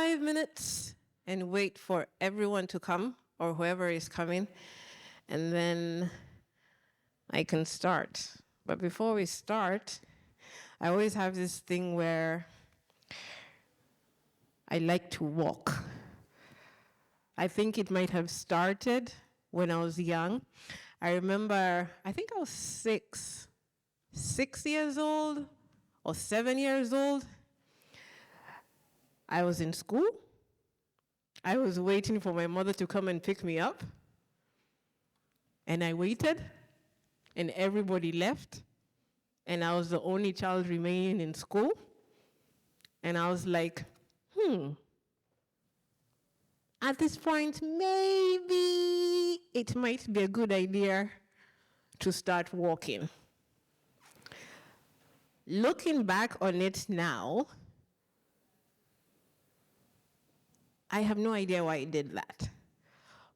5 minutes and wait for everyone to come or whoever is coming, and then I can start. But before we start, I always have this thing where I like to walk. I think it might have started when I was young. I remember, I think I was 6 years old or 7 years old. I was in school. I was waiting for my mother to come and pick me up. And I waited, and everybody left. And I was the only child remaining in school. And I was like, at this point, maybe it might be a good idea to start walking. Looking back on it now, I have no idea why I did that.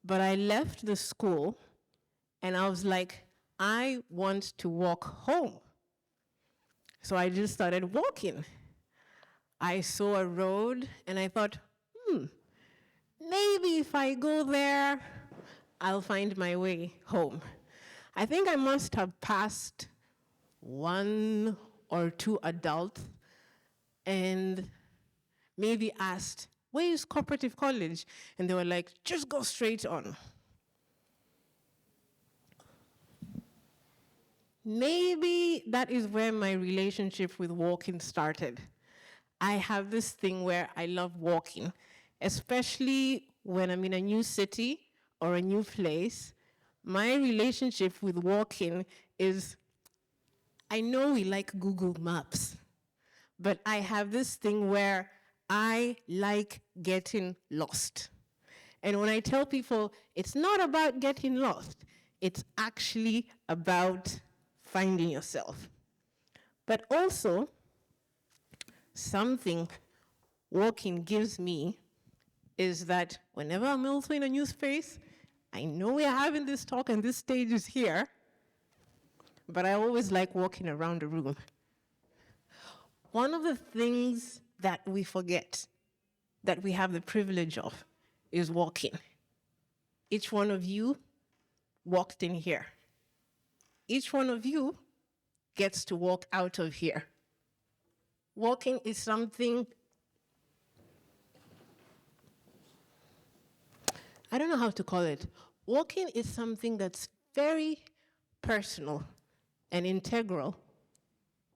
But I left the school, and I was like, I want to walk home. So I just started walking. I saw a road, and I thought, maybe if I go there, I'll find my way home. I think I must have passed 1 or 2 adults and maybe asked, where is Cooperative College? And they were like, just go straight on. Maybe that is where my relationship with walking started. I have this thing where I love walking, especially when I'm in a new city or a new place. My relationship with walking is, I know we like Google Maps, but I have this thing where I like getting lost. And when I tell people it's not about getting lost, it's actually about finding yourself. But also, something walking gives me is that whenever I'm also in a new space, I know we're having this talk and this stage is here, but I always like walking around the room. One of the things that we forget that we have the privilege of is walking. Each one of you walked in here. Each one of you gets to walk out of here. Walking is something, I don't know how to call it. Walking is something that's very personal and integral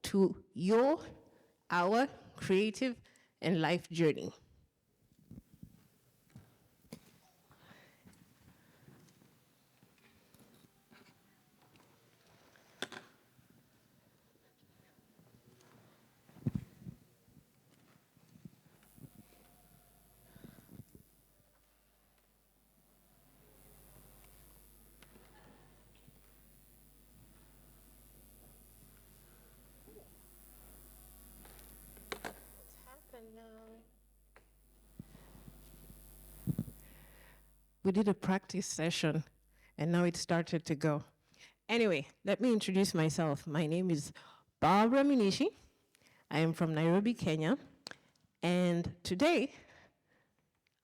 to our creative and life journey. We did a practice session, and now it started to go. Anyway, let me introduce myself. My name is Barbara Minishi. I am from Nairobi, Kenya. And today,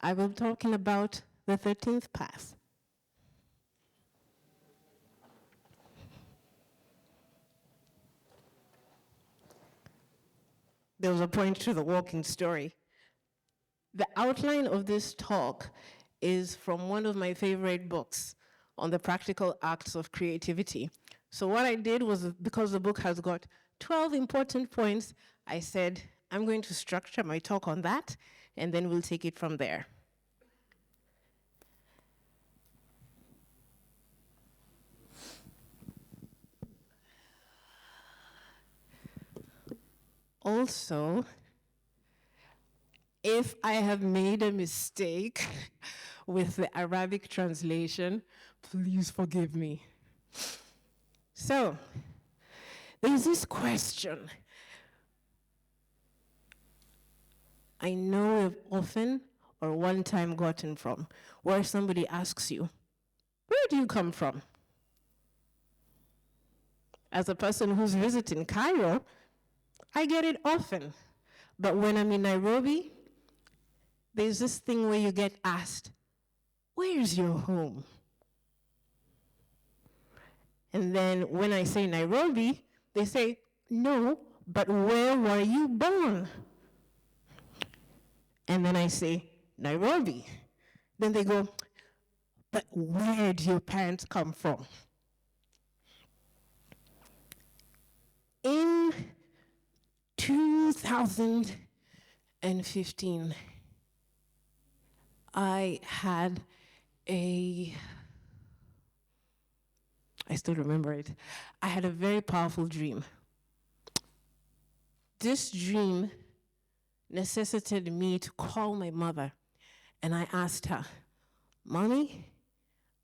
I will be talking about the 13th path. There was a point to the walking story. The outline of this talk is from one of my favorite books on the practical acts of creativity. So what I did was, because the book has got 12 important points, I said, I'm going to structure my talk on that, and then we'll take it from there. Also, if I have made a mistake with the Arabic translation, please forgive me. So, there's this question. I know I've often or one time gotten from, where somebody asks you, where do you come from? As a person who's visiting Cairo, I get it often. But when I'm in Nairobi, there's this thing where you get asked, where's your home? And then when I say Nairobi, they say, no, but where were you born? And then I say, Nairobi. Then they go, but where do your parents come from? In 2015, I still remember it. I had a very powerful dream. This dream necessitated me to call my mother, and I asked her, Mommy,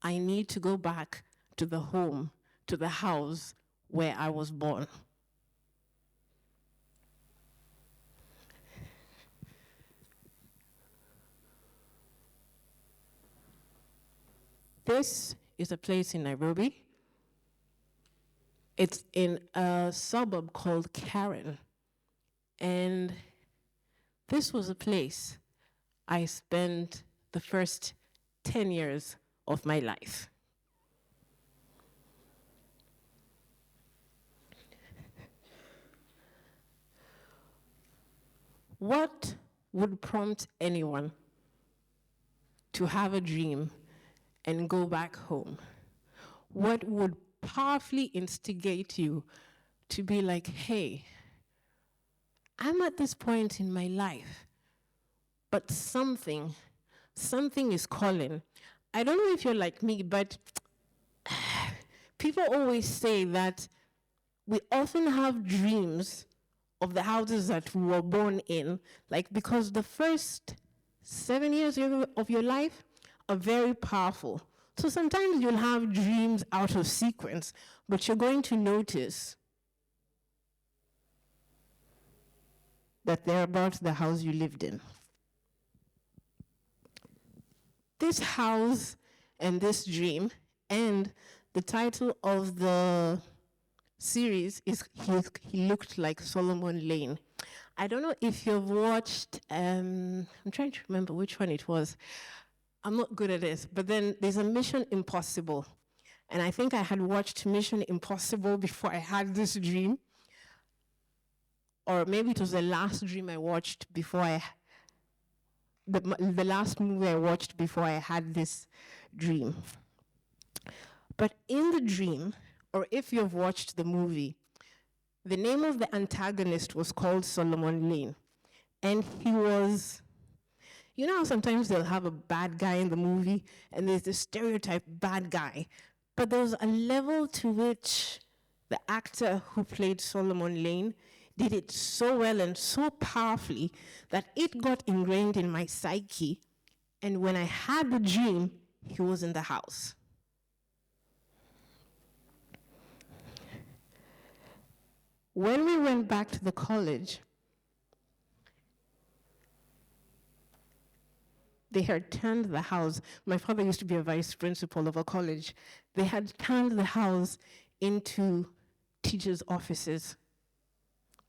I need to go back to the home, to the house where I was born. This is a place in Nairobi. It's in a suburb called Cairo. And this was a place I spent the first 10 years of my life. What would prompt anyone to have a dream and go back home? What would powerfully instigate you to be like, hey, I'm at this point in my life, but something is calling. I don't know if you're like me, but people always say that we often have dreams of the houses that we were born in, like because the first 7 years of your life are very powerful. So sometimes you'll have dreams out of sequence, but you're going to notice that they're about the house you lived in. This house and this dream, and the title of the series is He Looked Like Solomon Lane. I don't know if you've watched, I'm trying to remember which one it was. I'm not good at this, but then there's a Mission Impossible. And I think I had watched Mission Impossible before I had this dream. Or maybe it was the last dream I watched before the last movie I watched before I had this dream. But in the dream, or if you've watched the movie, the name of the antagonist was called Solomon Lane. And he was, you know how sometimes they'll have a bad guy in the movie, and there's this stereotype bad guy. But there was a level to which the actor who played Solomon Lane did it so well and so powerfully that it got ingrained in my psyche. And when I had the dream, he was in the house. When we went back to the college, they had turned the house. My father used to be a vice principal of a college. They had turned the house into teachers' offices.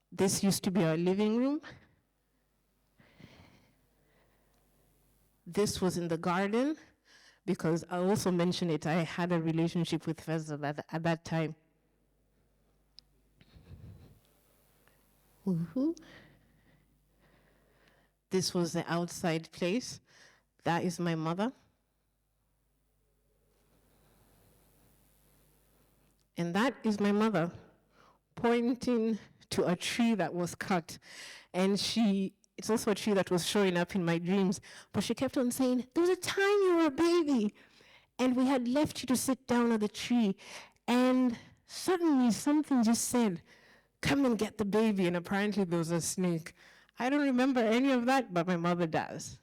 This used to be our living room. This was in the garden, because I also mentioned it, I had a relationship with Faisal at that time. This was the outside place. That is my mother. And that is my mother pointing to a tree that was cut. And it's also a tree that was showing up in my dreams. But she kept on saying, there was a time you were a baby, and we had left you to sit down on the tree. And suddenly something just said, come and get the baby. And apparently there was a snake. I don't remember any of that, but my mother does.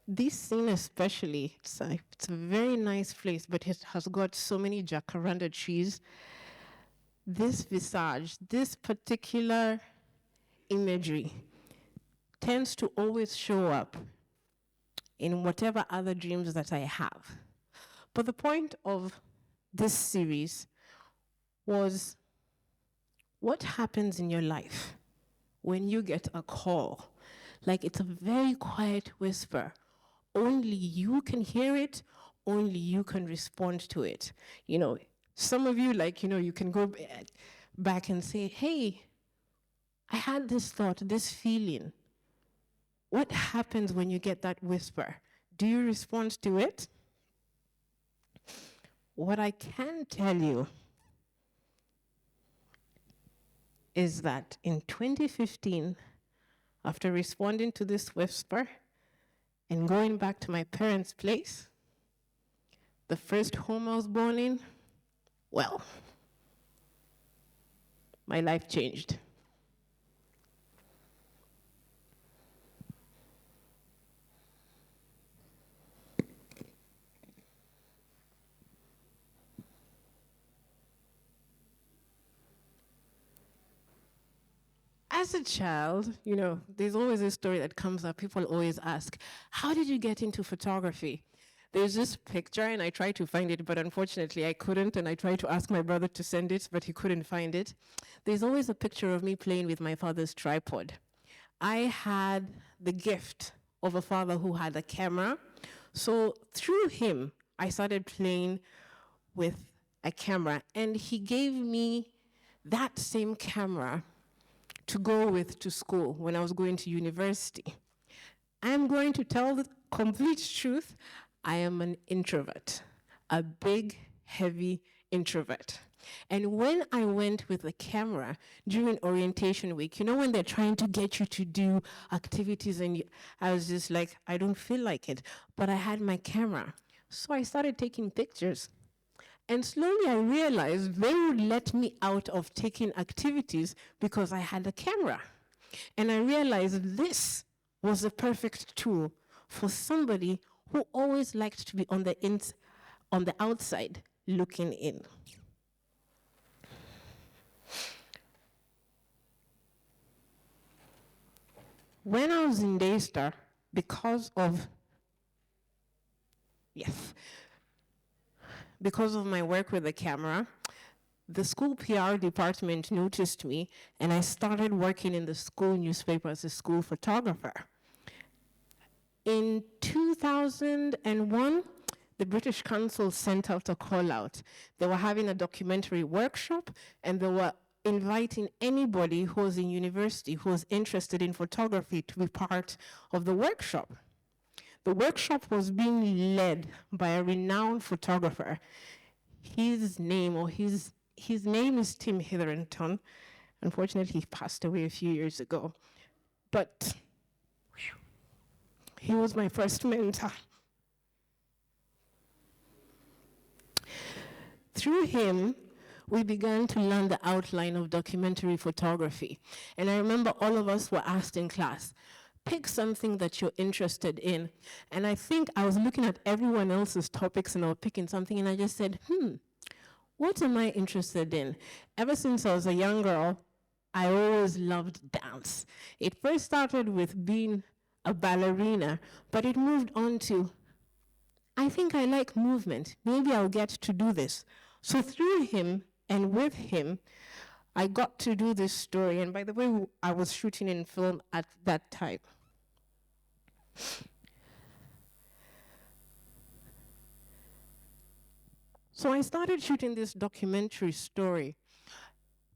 This scene especially, it's a very nice place, but it has got so many jacaranda trees. This visage, this particular imagery tends to always show up in whatever other dreams that I have. But the point of this series was what happens in your life when you get a call. Like it's a very quiet whisper. Only you can hear it, only you can respond to it. You know, some of you, like, you can go back and say, hey, I had this thought, this feeling. What happens when you get that whisper? Do you respond to it? What I can tell you is that in 2015, after responding to this whisper and going back to my parents' place, the first home I was born in, well, my life changed. As a child, there's always a story that comes up. People always ask, how did you get into photography? There's this picture, and I tried to find it, but unfortunately I couldn't, and I tried to ask my brother to send it, but he couldn't find it. There's always a picture of me playing with my father's tripod. I had the gift of a father who had a camera, so through him, I started playing with a camera, and he gave me that same camera to go with to school when I was going to university. I'm going to tell the complete truth. I am an introvert, a big, heavy introvert. And when I went with the camera during orientation week, when they're trying to get you to do activities, and I was just like, I don't feel like it, but I had my camera. So I started taking pictures. And slowly I realized they would let me out of taking activities because I had a camera. And I realized this was the perfect tool for somebody who always liked to be on the outside looking in. When I was in Daystar, because of my work with the camera, the school PR department noticed me, and I started working in the school newspaper as a school photographer. In 2001, the British Council sent out a call out. They were having a documentary workshop, and they were inviting anybody who was in university who was interested in photography to be part of the workshop. The workshop was being led by a renowned photographer. His name is Tim Hetherington. Unfortunately, he passed away a few years ago. But he was my first mentor. Through him, we began to learn the outline of documentary photography. And I remember all of us were asked in class, pick something that you're interested in. And I think I was looking at everyone else's topics and I was picking something, and I just said, what am I interested in? Ever since I was a young girl, I always loved dance. It first started with being a ballerina, but it moved on to, I think I like movement. Maybe I'll get to do this. So through him and with him, I got to do this story. And by the way, I was shooting in film at that time. So I started shooting this documentary story.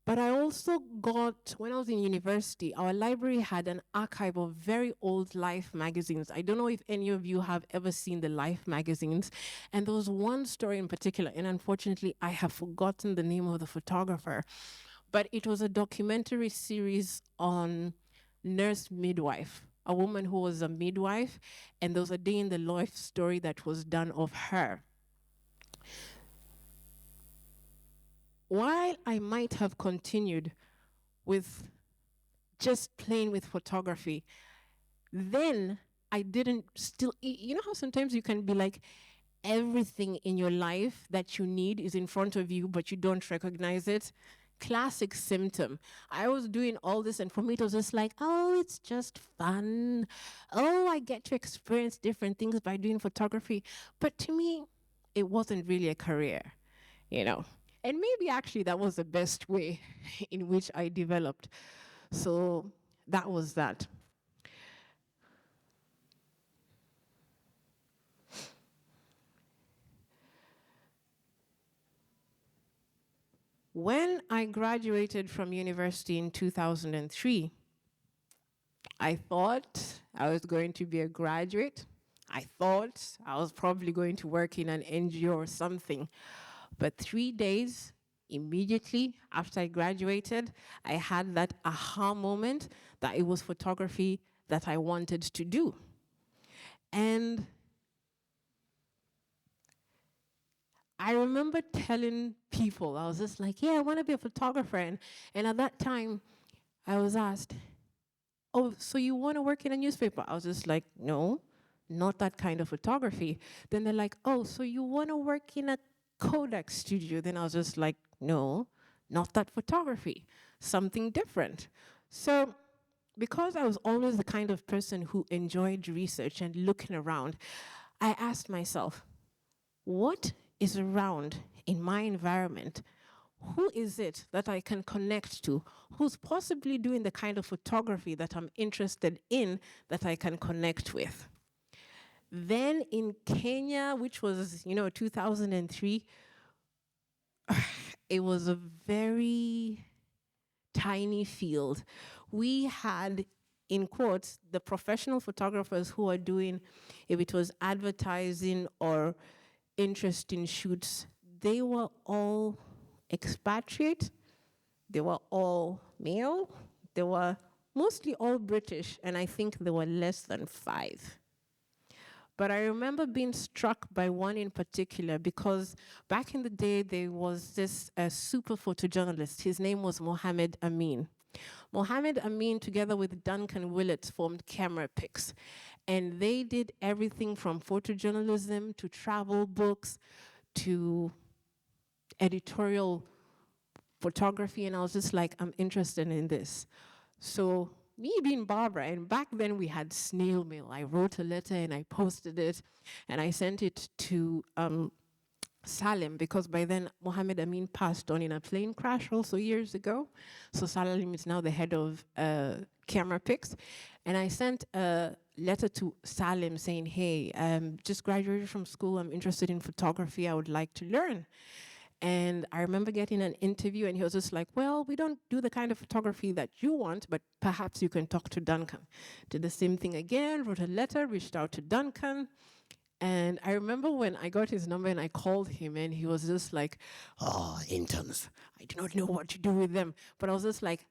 But I also got, when I was in university, our library had an archive of very old Life magazines. I don't know if any of you have ever seen the Life magazines. And there was one story in particular, and unfortunately, I have forgotten the name of the photographer. But it was a documentary series on nurse midwife, a woman who was a midwife, and there was a day in the life story that was done of her. While I might have continued with just playing with photography, then I didn't still, how sometimes you can be like, everything in your life that you need is in front of you, but you don't recognize it? Classic symptom. I was doing all this, and for me it was just like, oh, it's just fun. Oh, I get to experience different things by doing photography. But to me, it wasn't really a career, And maybe actually that was the best way in which I developed. So that was that. When I graduated from university in 2003, I thought I was going to be a graduate. I thought I was probably going to work in an NGO or something. But 3 days immediately after I graduated, I had that aha moment that it was photography that I wanted to do. And I remember telling people, I was just like, yeah, I want to be a photographer. And at that time, I was asked, oh, so you want to work in a newspaper? I was just like, no, not that kind of photography. Then they're like, oh, so you want to work in a Kodak studio? Then I was just like, no, not that photography, something different. So because I was always the kind of person who enjoyed research and looking around, I asked myself, what is around in my environment? Who is it that I can connect to? Who's possibly doing the kind of photography that I'm interested in that I can connect with? Then in Kenya, which was, 2003, it was a very tiny field. We had, in quotes, the professional photographers who are doing, if it was advertising or interesting shoots, they were all expatriate, they were all male, they were mostly all British, and I think there were less than 5. But I remember being struck by one in particular because back in the day, there was this super photojournalist. His name was Mohammed Amin. Mohammed Amin, together with Duncan Willett, formed Camera Picks. And they did everything from photojournalism to travel books to editorial photography. And I was just like, I'm interested in this. So me being Barbara, and back then we had snail mail. I wrote a letter and I posted it and I sent it to Salim, because by then Mohammed Amin passed on in a plane crash also years ago. So Salim is now the head of Camera Picks. And I sent a letter to Salim saying, hey, just graduated from school. I'm interested in photography. I would like to learn. And I remember getting an interview and he was just like, well, we don't do the kind of photography that you want, but perhaps you can talk to Duncan. Did the same thing again, wrote a letter, reached out to Duncan. And I remember when I got his number and I called him and he was just like, oh, interns, I do not know what to do with them. But I was just like,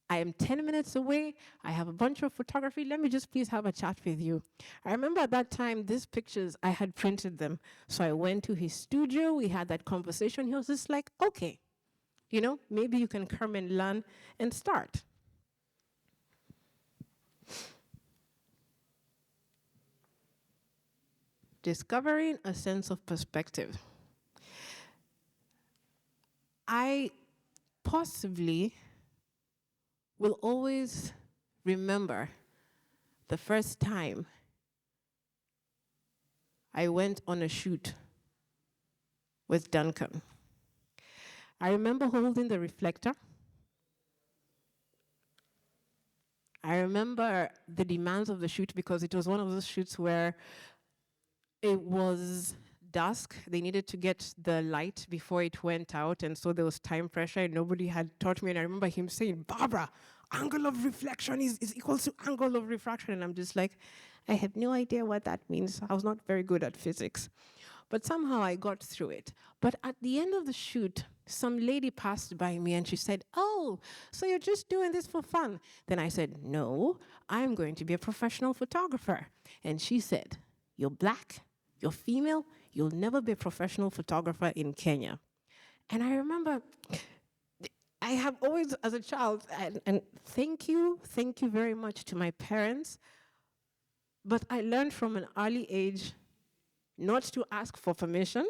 I am 10 minutes away. I have a bunch of photography. Let me just please have a chat with you. I remember at that time, these pictures, I had printed them. So I went to his studio. We had that conversation. He was just like, okay, maybe you can come and learn and start. Discovering a sense of perspective. I possibly will always remember the first time I went on a shoot with Duncan. I remember holding the reflector. I remember the demands of the shoot because it was one of those shoots where it was dusk. They needed to get the light before it went out, and so there was time pressure, and nobody had taught me. And I remember him saying, Barbara, angle of reflection is equal to angle of refraction. And I'm just like, I have no idea what that means. I was not very good at physics. But somehow I got through it. But at the end of the shoot, some lady passed by me and she said, oh, so you're just doing this for fun? Then I said, no, I'm going to be a professional photographer. And she said, you're black, you're female, you'll never be a professional photographer in Kenya. And I remember, I have always, as a child, and thank you very much to my parents, but I learned from an early age not to ask for permission,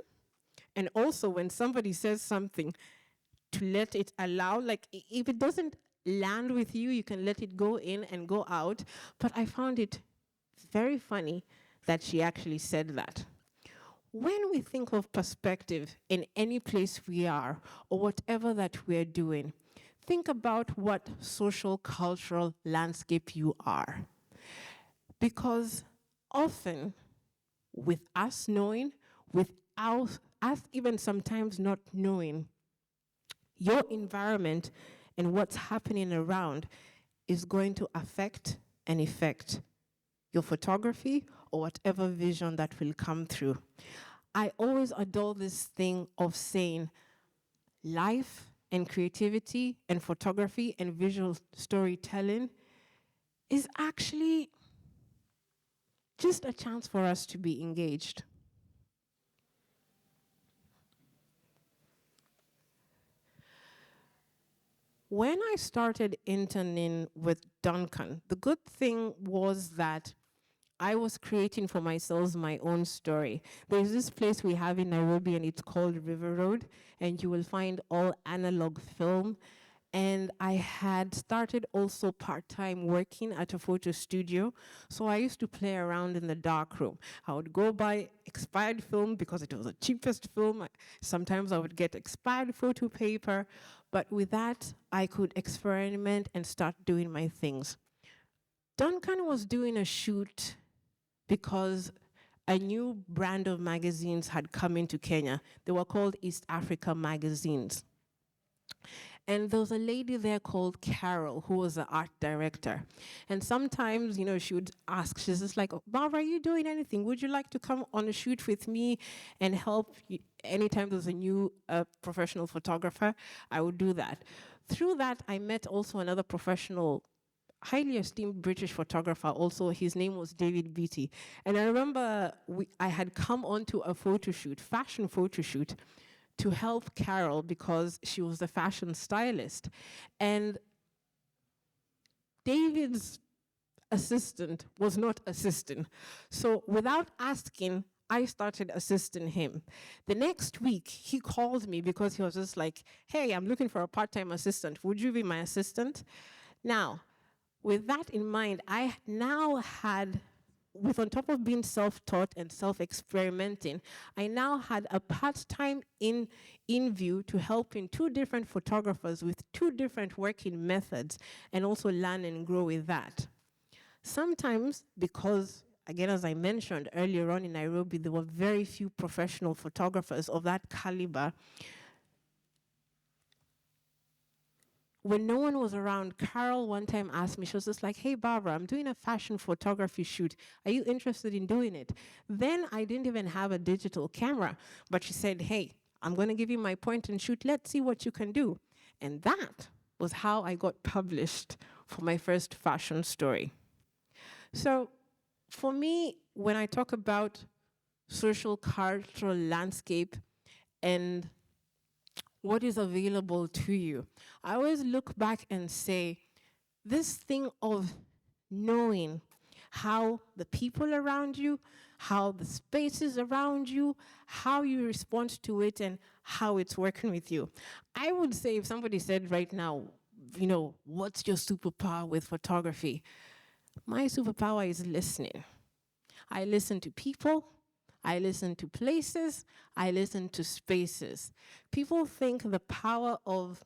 and also when somebody says something, to let it allow, like if it doesn't land with you, you can let it go in and go out. But I found it very funny that she actually said that. When we think of perspective in any place we are or whatever that we're doing, think about what social cultural landscape you are. Because often, with us knowing, without us even sometimes not knowing, your environment and what's happening around is going to affect and affect your photography or whatever vision that will come through. I always adore this thing of saying life and creativity and photography and visual storytelling is actually just a chance for us to be engaged. When I started interning with Duncan, the good thing was that I was creating for myself my own story. There's this place we have in Nairobi, and it's called River Road, and you will find all analog film. And I had started also part-time working at a photo studio, so I used to play around in the dark room. I would go buy expired film because it was the cheapest film. Sometimes I would get expired photo paper, but with that, I could experiment and start doing my things. Duncan was doing a shoot because a new brand of magazines had come into Kenya. They were called East Africa magazines. And there was a lady there called Carol, who was the art director. And sometimes, she would ask, she's just like, Barbara, are you doing anything? Would you like to come on a shoot with me and help? Anytime there's a new professional photographer, I would do that. Through that, I met also another professional, highly esteemed British photographer. Also, his name was David Beatty. And I remember I had come onto a photo shoot, fashion photo shoot, to help Carol because she was the fashion stylist. And David's assistant was not assisting. So without asking, I started assisting him. The next week, he called me because he was just like, hey, I'm looking for a part-time assistant. Would you be my assistant? Now, with that in mind, I now had, with on top of being self-taught and self-experimenting, I now had a part-time in view to help in two different photographers with two different working methods and also learn and grow with that. Sometimes, because, again, as I mentioned earlier on in Nairobi, there were very few professional photographers of that caliber. When no one was around, Carol one time asked me, she was just like, hey, Barbara, I'm doing a fashion photography shoot. Are you interested in doing it? Then I didn't even have a digital camera, but she said, hey, I'm going to give you my point and shoot. Let's see what you can do. And that was how I got published for my first fashion story. So for me, when I talk about social cultural landscape and what is available to you, I always look back and say, this thing of knowing how the people around you, how the spaces around you, how you respond to it, and how it's working with you. I would say if somebody said right now, what's your superpower with photography? My superpower is listening. I listen to people, I listen to places, I listen to spaces. People think the power of,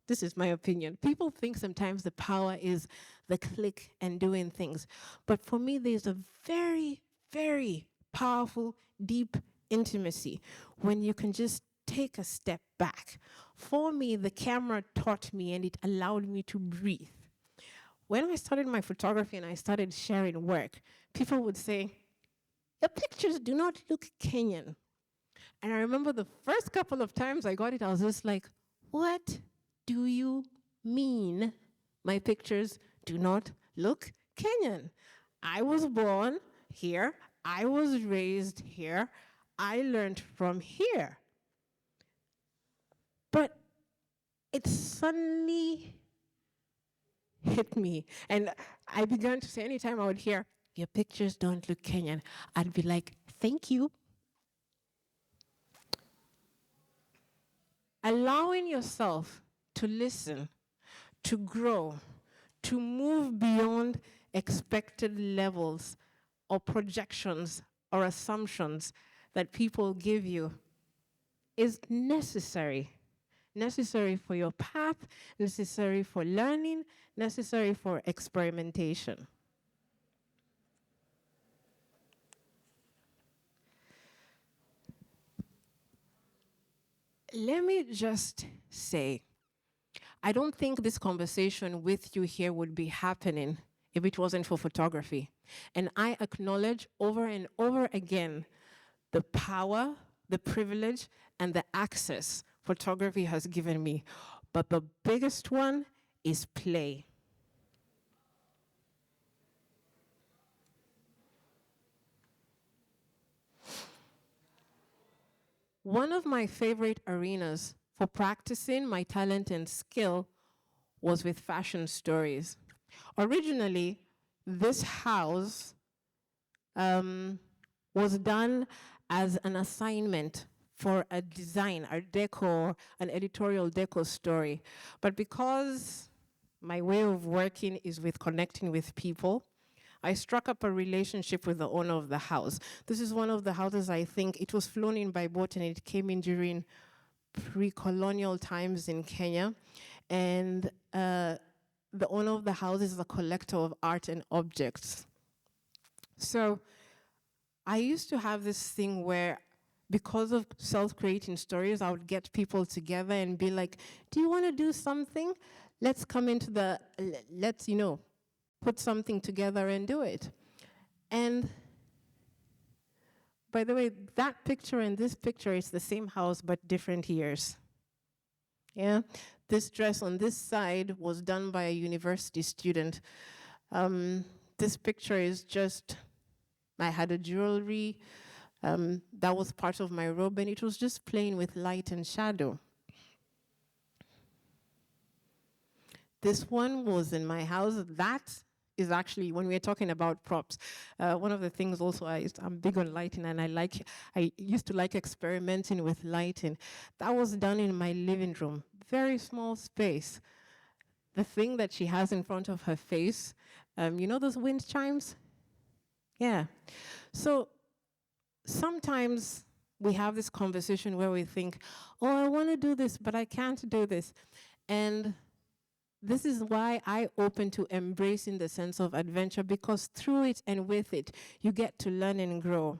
this is my opinion, people think sometimes the power is the click and doing things. But for me, there's a very, very powerful, deep intimacy when you can just take a step back. For me, the camera taught me and it allowed me to breathe. When I started my photography and I started sharing work, people would say, your pictures do not look Kenyan. And I remember the first couple of times I got it, I was just like, what do you mean my pictures do not look Kenyan? I was born here, I was raised here, I learned from here. But it suddenly hit me. And I began to say, anytime I would hear, your pictures don't look Kenyan, I'd be like, thank you. Allowing yourself to listen, to grow, to move beyond expected levels or projections or assumptions that people give you is necessary. Necessary for your path, necessary for learning, necessary for experimentation. Let me just say, I don't think this conversation with you here would be happening if it wasn't for photography. And I acknowledge over and over again the power, the privilege, and the access photography has given me. But the biggest one is play. One of my favorite arenas for practicing my talent and skill was with fashion stories. Originally, this house was done as an assignment for a design, a decor, an editorial decor story. But because my way of working is with connecting with people, I struck up a relationship with the owner of the house. This is one of the houses, I think, it was flown in by boat and it came in during pre-colonial times in Kenya. And the owner of the house is a collector of art and objects. So I used to have this thing where, because of self-creating stories, I would get people together and be like, do you want to do something? Let's come into the, let's, put something together and do it. And by the way, that picture and this picture is the same house, but different years. Yeah, this dress on this side was done by a university student. This picture is just, I had a jewelry, that was part of my robe, and it was just playing with light and shadow. This one was in my house. That is actually, when we're talking about props, one of the things also, I'm big on lighting, and I used to like experimenting with lighting. That was done in my living room, very small space. The thing that she has in front of her face, you know those wind chimes? Yeah. So sometimes we have this conversation where we think, oh, I want to do this, but I can't do this. And this is why I open to embracing the sense of adventure, because through it and with it, you get to learn and grow.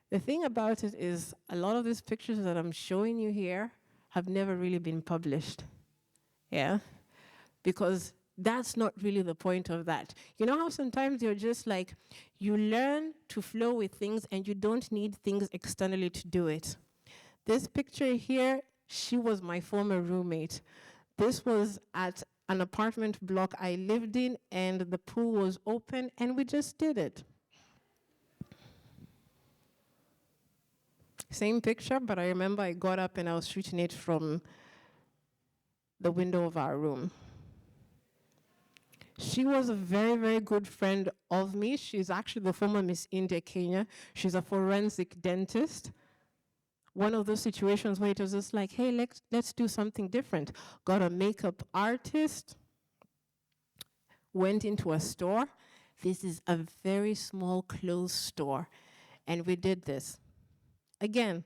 The thing about it is a lot of these pictures that I'm showing you here have never really been published. Yeah? Because that's not really the point of that. You know how sometimes you're just like, you learn to flow with things and you don't need things externally to do it. This picture here, she was my former roommate. This was at an apartment block I lived in, and the pool was open, and we just did it. Same picture, but I remember I got up and I was shooting it from the window of our room. She was a very, very good friend of me. She's actually the former Miss India Kenya. She's a forensic dentist. One of those situations where it was just like, hey, let's do something different. Got a makeup artist, went into a store. This is a very small clothes store, and we did this. Again,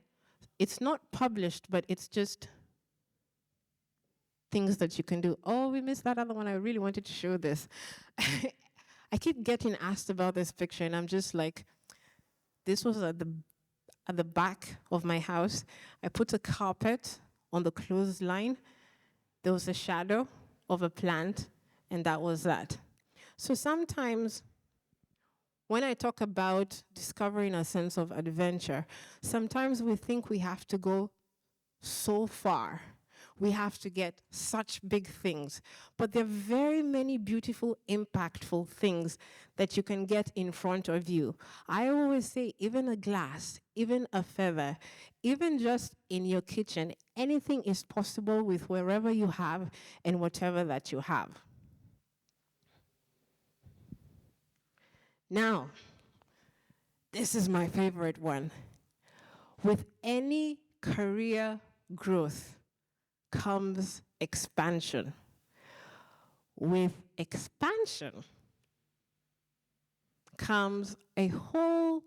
it's not published, but it's just things that you can do. Oh, we missed that other one. I really wanted to show this. I keep getting asked about this picture, and I'm just like, this was at the back of my house. I put a carpet on the clothesline. There was a shadow of a plant, and that was that. So sometimes when I talk about discovering a sense of adventure, sometimes we think we have to go so far. We have to get such big things. But there are very many beautiful, impactful things that you can get in front of you. I always say, even a glass, even a feather, even just in your kitchen, anything is possible with wherever you have and whatever that you have. Now, this is my favorite one. With any career growth comes expansion. With expansion comes a whole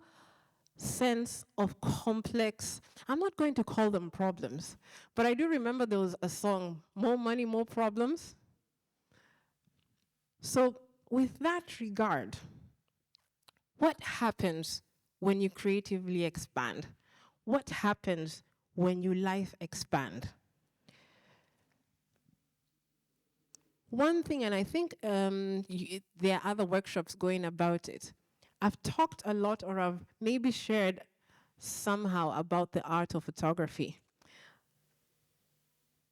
sense of complex, I'm not going to call them problems, but I do remember there was a song, More Money, More Problems. So, with that regard, what happens when you creatively expand? What happens when you life expand? One thing, and I think there are other workshops going about it. I've talked a lot, or I've maybe shared somehow about the art of photography.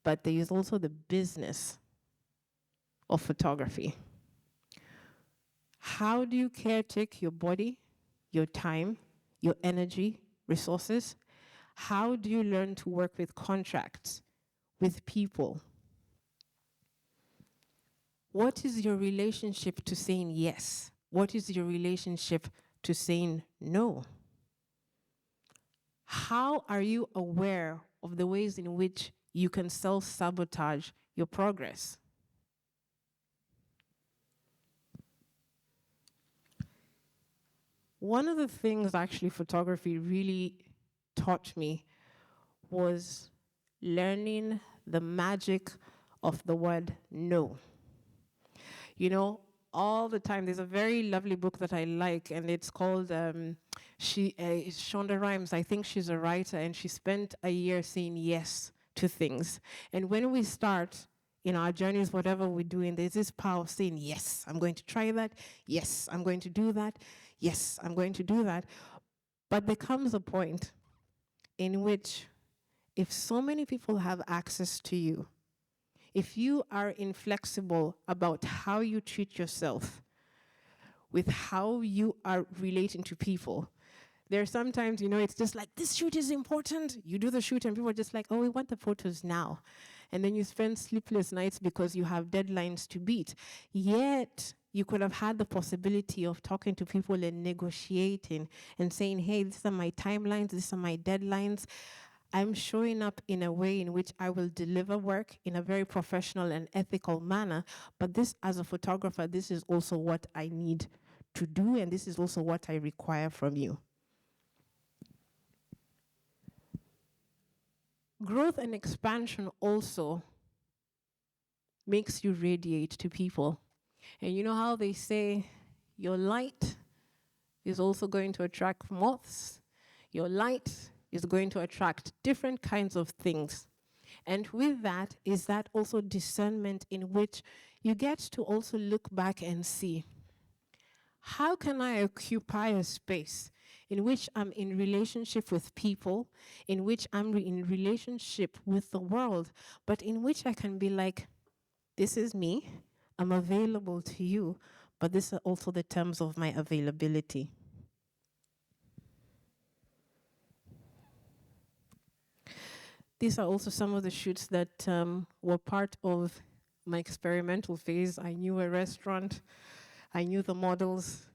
But there is also the business of photography. How do you caretake your body, your time, your energy, resources? How do you learn to work with contracts, with people? What is your relationship to saying yes? What is your relationship to saying no? How are you aware of the ways in which you can self-sabotage your progress? One of the things actually photography really taught me was learning the magic of the word no. You know, all the time, there's a very lovely book that I like, and it's called Shonda Rhimes. I think she's a writer, and she spent a year saying yes to things. And when we start in our journeys, whatever we're doing, there's this power of saying, yes, I'm going to try that. Yes, I'm going to do that. Yes, I'm going to do that. But there comes a point in which, if so many people have access to you, if you are inflexible about how you treat yourself with how you are relating to people, there are sometimes, it's just like, this shoot is important. You do the shoot and people are just like, oh, we want the photos now. And then you spend sleepless nights because you have deadlines to beat. Yet, you could have had the possibility of talking to people and negotiating and saying, hey, these are my timelines, these are my deadlines. I'm showing up in a way in which I will deliver work in a very professional and ethical manner. But this, as a photographer, this is also what I need to do, and this is also what I require from you. Growth and expansion also makes you radiate to people. And you know how they say your light is also going to attract moths? Your light is going to attract different kinds of things. And with that is that also discernment in which you get to also look back and see, how can I occupy a space in which I'm in relationship with people, in which I'm in relationship with the world, but in which I can be like, this is me, I'm available to you, but these are also the terms of my availability. These are also some of the shoots that were part of my experimental phase. I knew a restaurant, I knew the models.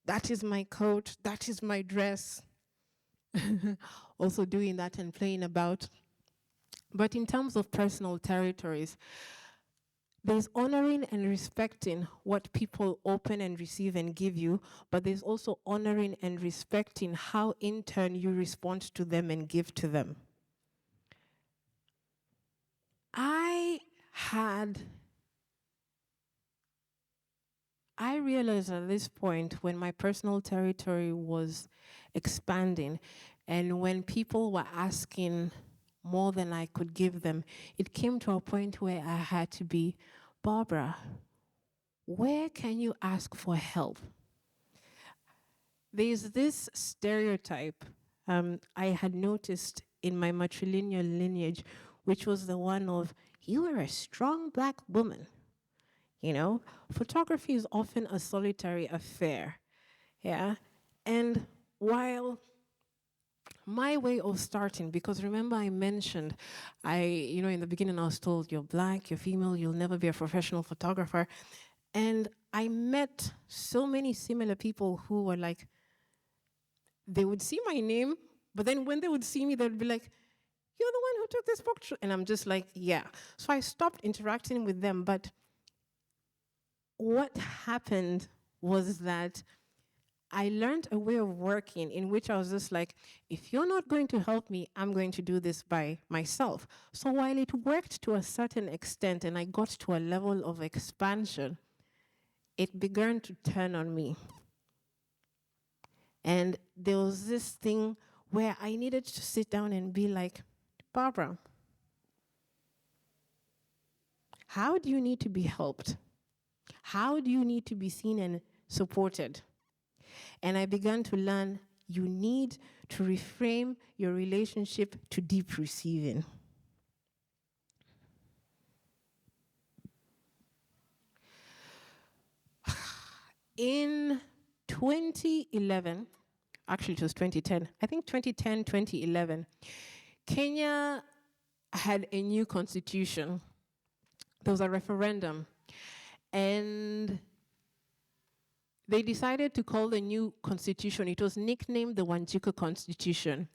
That is my coat, that is my dress. Also doing that and playing about. But in terms of personal territories, there's honoring and respecting what people open and receive and give you, but there's also honoring and respecting how in turn you respond to them and give to them. I realized at this point, when my personal territory was expanding and when people were asking more than I could give them, it came to a point where I had to be, Barbara, where can you ask for help? There's this stereotype I had noticed in my matrilineal lineage, which was the one of, you are a strong Black woman. Photography is often a solitary affair, yeah? And while my way of starting, because remember I mentioned, in the beginning I was told, you're Black, you're female, you'll never be a professional photographer. And I met so many similar people who were like, they would see my name, but then when they would see me, they'd be like, you're the one who took this picture. And I'm just like, yeah. So I stopped interacting with them, but what happened was that I learned a way of working in which I was just like, if you're not going to help me, I'm going to do this by myself. So while it worked to a certain extent and I got to a level of expansion, it began to turn on me. And there was this thing where I needed to sit down and be like, Barbara, how do you need to be helped? How do you need to be seen and supported? And I began to learn you need to reframe your relationship to deep receiving. In 2011, actually it was 2010, I think 2010, 2011, Kenya had a new constitution. There was a referendum. And they decided to call the new constitution, it was nicknamed the Wanjiku Constitution.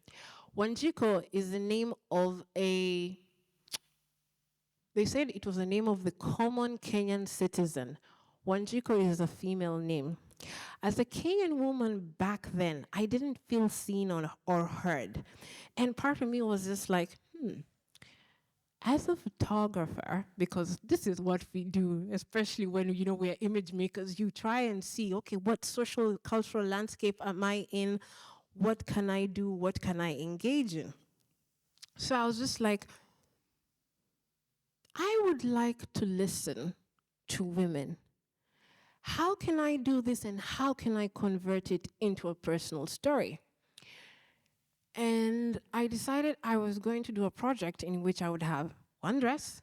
Wanjiku is the name of they said it was the name of the common Kenyan citizen. Wanjiku is a female name. As a Kenyan woman back then, I didn't feel seen or heard. And part of me was just like, as a photographer, because this is what we do, especially when we're image makers, you try and see, okay, what social cultural landscape am I in? What can I do? What can I engage in? So I was just like, I would like to listen to women. How can I do this and how can I convert it into a personal story? And I decided I was going to do a project in which I would have one dress,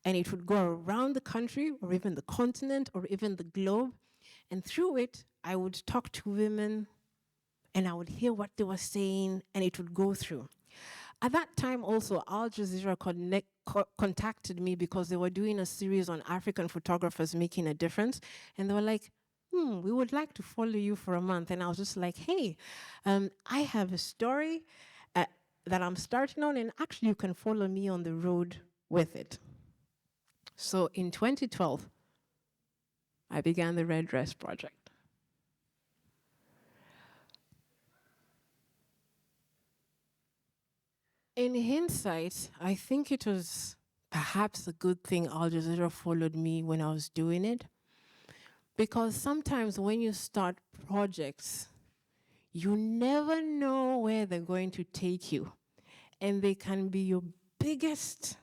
and it would go around the country or even the continent or even the globe. And through it, I would talk to women and I would hear what they were saying and it would go through. At that time also, Al Jazeera contacted me because they were doing a series on African photographers making a difference. And they were like, we would like to follow you for a month. And I was just like, hey, I have a story that I'm starting on, and actually you can follow me on the road with it. So in 2012, I began the Red Dress Project. In hindsight, I think it was perhaps a good thing Al Jazeera followed me when I was doing it. Because sometimes when you start projects, you never know where they're going to take you. And they can be your biggest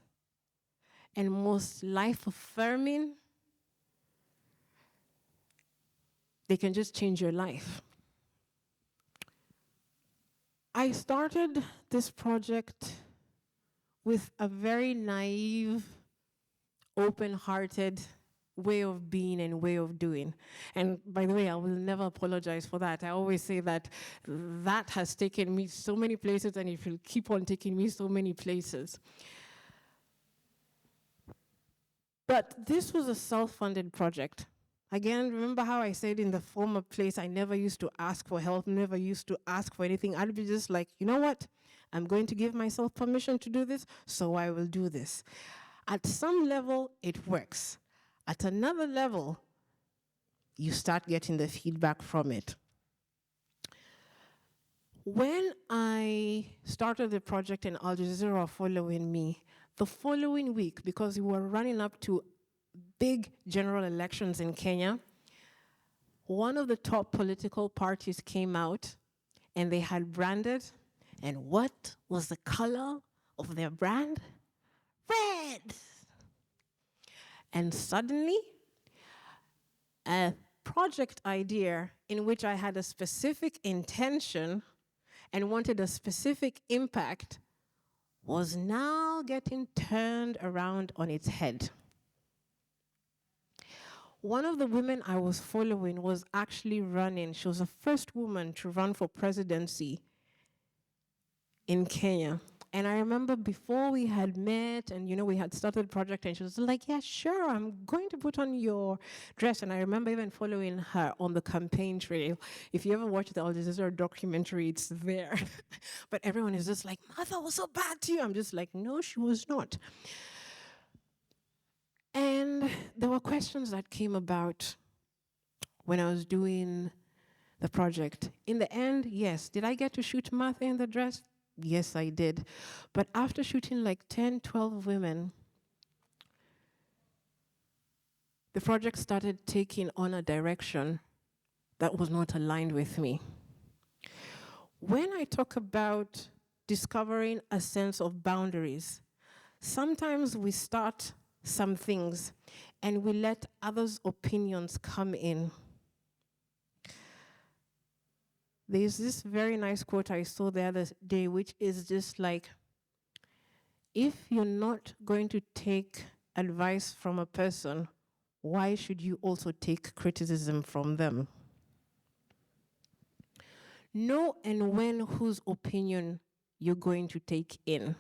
and most life-affirming. They can just change your life. I started this project with a very naive, open-hearted way of being and way of doing. And by the way, I will never apologize for that. I always say that that has taken me so many places and it will keep on taking me so many places. But this was a self-funded project. Again, remember how I said in the former place, I never used to ask for help, never used to ask for anything. I'd be just like, you know what? I'm going to give myself permission to do this, so I will do this. At some level, it works. At another level, you start getting the feedback from it. When I started the project and Al Jazeera were following me, the following week, because we were running up to big general elections in Kenya, one of the top political parties came out and they had branded, and what was the color of their brand? Red! And suddenly, a project idea in which I had a specific intention and wanted a specific impact was now getting turned around on its head. One of the women I was following was actually running. She was the first woman to run for presidency in Kenya. And I remember before we had met and, we had started the project and she was like, yeah, sure, I'm going to put on your dress. And I remember even following her on the campaign trail. If you ever watch the Al Jazeera documentary, it's there. But everyone is just like, Martha was so bad to you. I'm just like, no, she was not. And there were questions that came about when I was doing the project. In the end, yes. Did I get to shoot Martha in the dress? Yes, I did. But after shooting like 10, 12 women, the project started taking on a direction that was not aligned with me. When I talk about discovering a sense of boundaries, sometimes we start some things and we let others' opinions come in. There's this very nice quote I saw the other day, which is just like, if you're not going to take advice from a person, why should you also take criticism from them? Know and when whose opinion you're going to take in.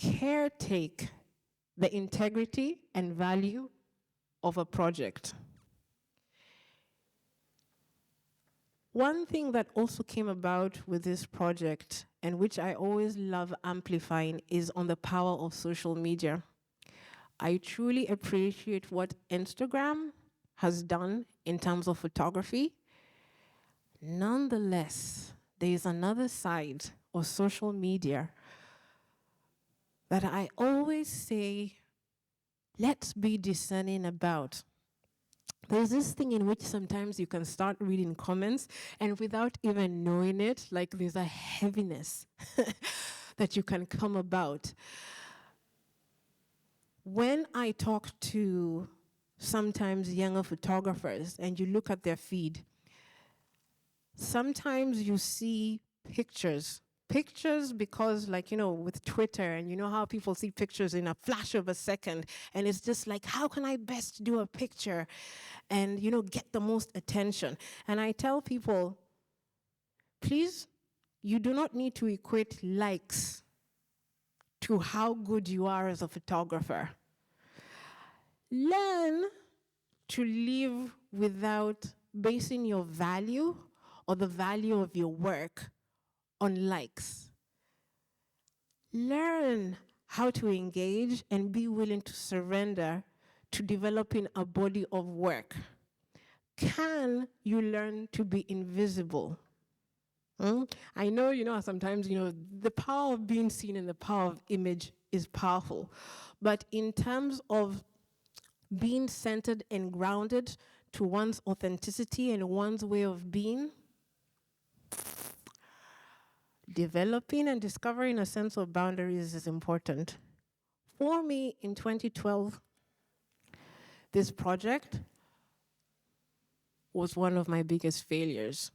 Caretake the integrity and value of a project. One thing that also came about with this project, and which I always love amplifying, is on the power of social media. I truly appreciate what Instagram has done in terms of photography. Nonetheless, there is another side of social media that I always say, let's be discerning about. There's this thing in which sometimes you can start reading comments and without even knowing it, like there's a heaviness that you can come about. When I talk to sometimes younger photographers and you look at their feed, sometimes you see pictures because, like, you know, with Twitter, and you know how people see pictures in a flash of a second, and it's just like, how can I best do a picture and, you know, get the most attention? And I tell people, please, you do not need to equate likes to how good you are as a photographer. Learn to live without basing your value or the value of your work on likes. Learn how to engage and be willing to surrender to developing a body of work. Can you learn to be invisible? I know, sometimes, the power of being seen and the power of image is powerful. But in terms of being centered and grounded to one's authenticity and one's way of being, developing and discovering a sense of boundaries is important. For me, in 2012, this project was one of my biggest failures.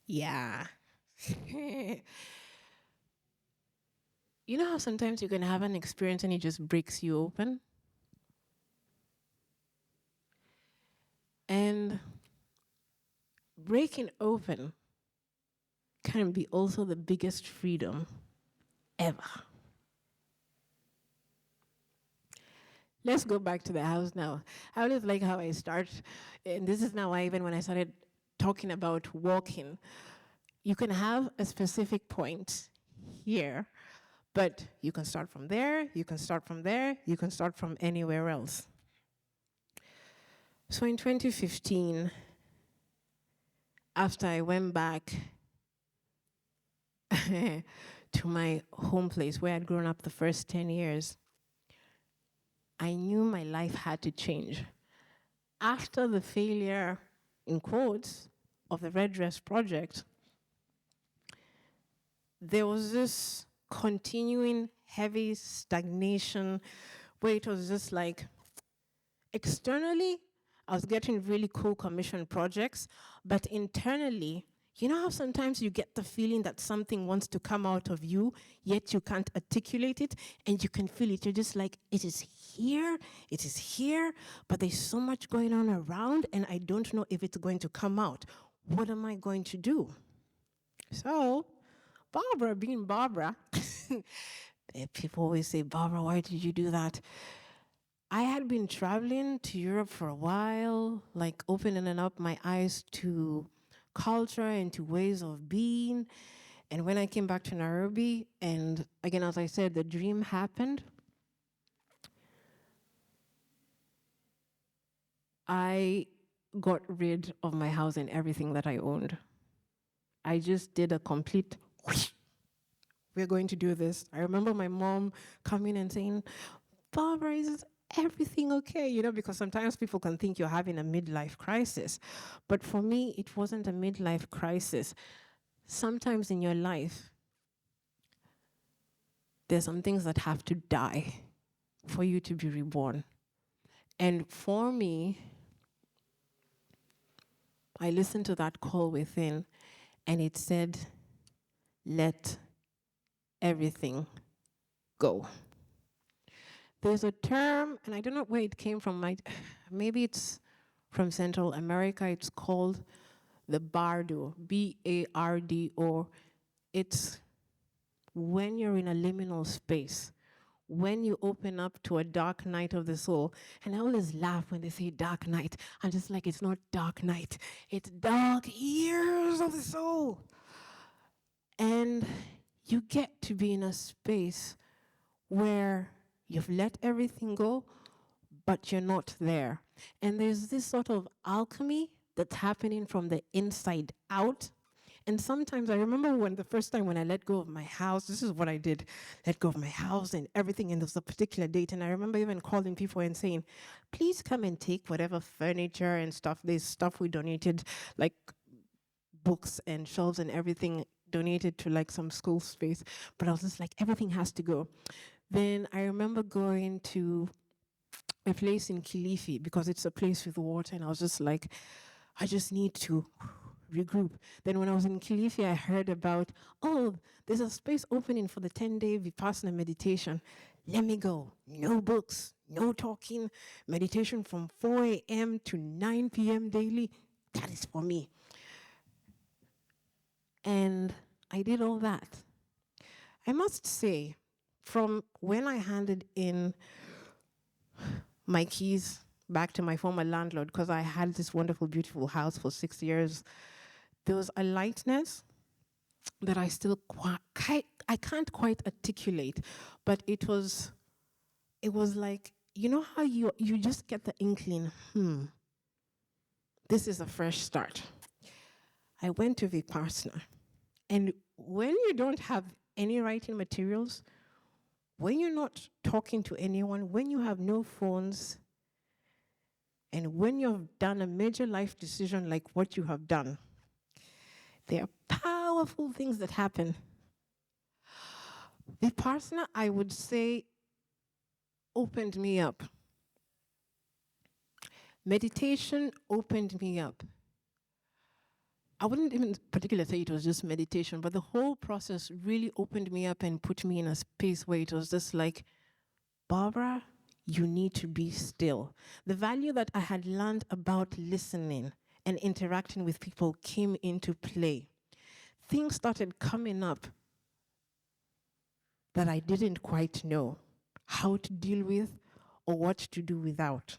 Yeah. You know how sometimes you can have an experience and it just breaks you open? And breaking open can be also the biggest freedom ever. Let's go back to the house now. I always like how I start, and this is now why even when I started talking about walking, you can have a specific point here, but you can start from there, you can start from there, you can start from anywhere else. So in 2015, after I went back to my home place where I'd grown up the first 10 years, I knew my life had to change. After the failure, in quotes, of the Red Dress Project, there was this continuing heavy stagnation where it was just like, externally, I was getting really cool commission projects, but internally, you know how sometimes you get the feeling that something wants to come out of you, yet you can't articulate it, and you can feel it. You're just like, it is here, but there's so much going on around, and I don't know if it's going to come out. What am I going to do? So, Barbara being Barbara, people always say, Barbara, why did you do that? I had been traveling to Europe for a while, like opening up my eyes to culture and to ways of being. And when I came back to Nairobi, and again, as I said, the dream happened, I got rid of my house and everything that I owned. I just did a complete whoosh. We're going to do this. I remember my mom coming and saying, Barbara, is everything okay? You know, because sometimes people can think you're having a midlife crisis. But for me, it wasn't a midlife crisis. Sometimes in your life, there's some things that have to die for you to be reborn. And for me, I listened to that call within, and it said, let everything go. There's a term, and I don't know where it came from. Maybe it's from Central America. It's called the bardo, B-A-R-D-O. It's when you're in a liminal space, when you open up to a dark night of the soul. And I always laugh when they say dark night. I'm just like, it's not dark night. It's dark years of the soul. And you get to be in a space where you've let everything go, but you're not there. And there's this sort of alchemy that's happening from the inside out. And sometimes I remember when the first time when I let go of my house, this is what I did, let go of my house and everything, and there was a particular date. And I remember even calling people and saying, please come and take whatever furniture and stuff. There's stuff we donated, like books and shelves and everything donated to like some school space. But I was just like, everything has to go. Then I remember going to a place in Kilifi because it's a place with water, and I was just like, I just need to regroup. Then when I was in Kilifi, I heard about, oh, there's a space opening for the 10-day Vipassana meditation. Let me go. No books, no talking, meditation from 4 a.m. to 9 p.m. daily. That is for me. And I did all that. I must say, from when I handed in my keys back to my former landlord, because I had this wonderful, beautiful house for 6 years, there was a lightness that I still I can't quite articulate, but it was like, you know how you just get the inkling, this is a fresh start. I went to Vipassana, and when you don't have any writing materials, when you're not talking to anyone, when you have no phones, and when you've done a major life decision like what you have done, there are powerful things that happen. Vipassana, I would say, opened me up. Meditation opened me up. I wouldn't even particularly say it was just meditation, but the whole process really opened me up and put me in a space where it was just like, Barbara, you need to be still. The value that I had learned about listening and interacting with people came into play. Things started coming up that I didn't quite know how to deal with or what to do without.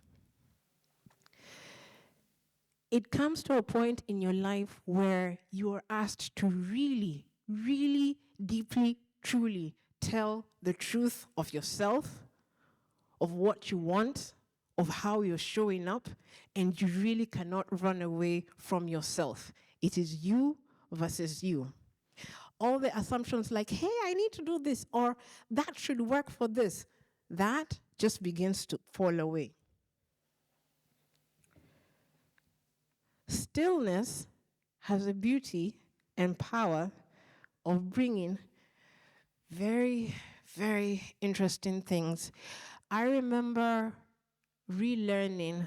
It comes to a point in your life where you are asked to really, really deeply, truly tell the truth of yourself, of what you want, of how you're showing up, and you really cannot run away from yourself. It is you versus you. All the assumptions like, hey, I need to do this, or that should work for this, that just begins to fall away. Stillness has a beauty and power of bringing very, very interesting things. I remember relearning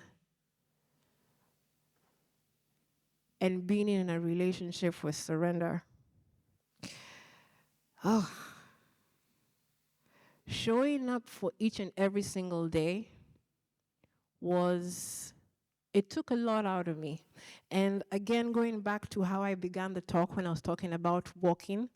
and being in a relationship with surrender. Oh, showing up for each and every single day it took a lot out of me. And again, going back to how I began the talk when I was talking about walking,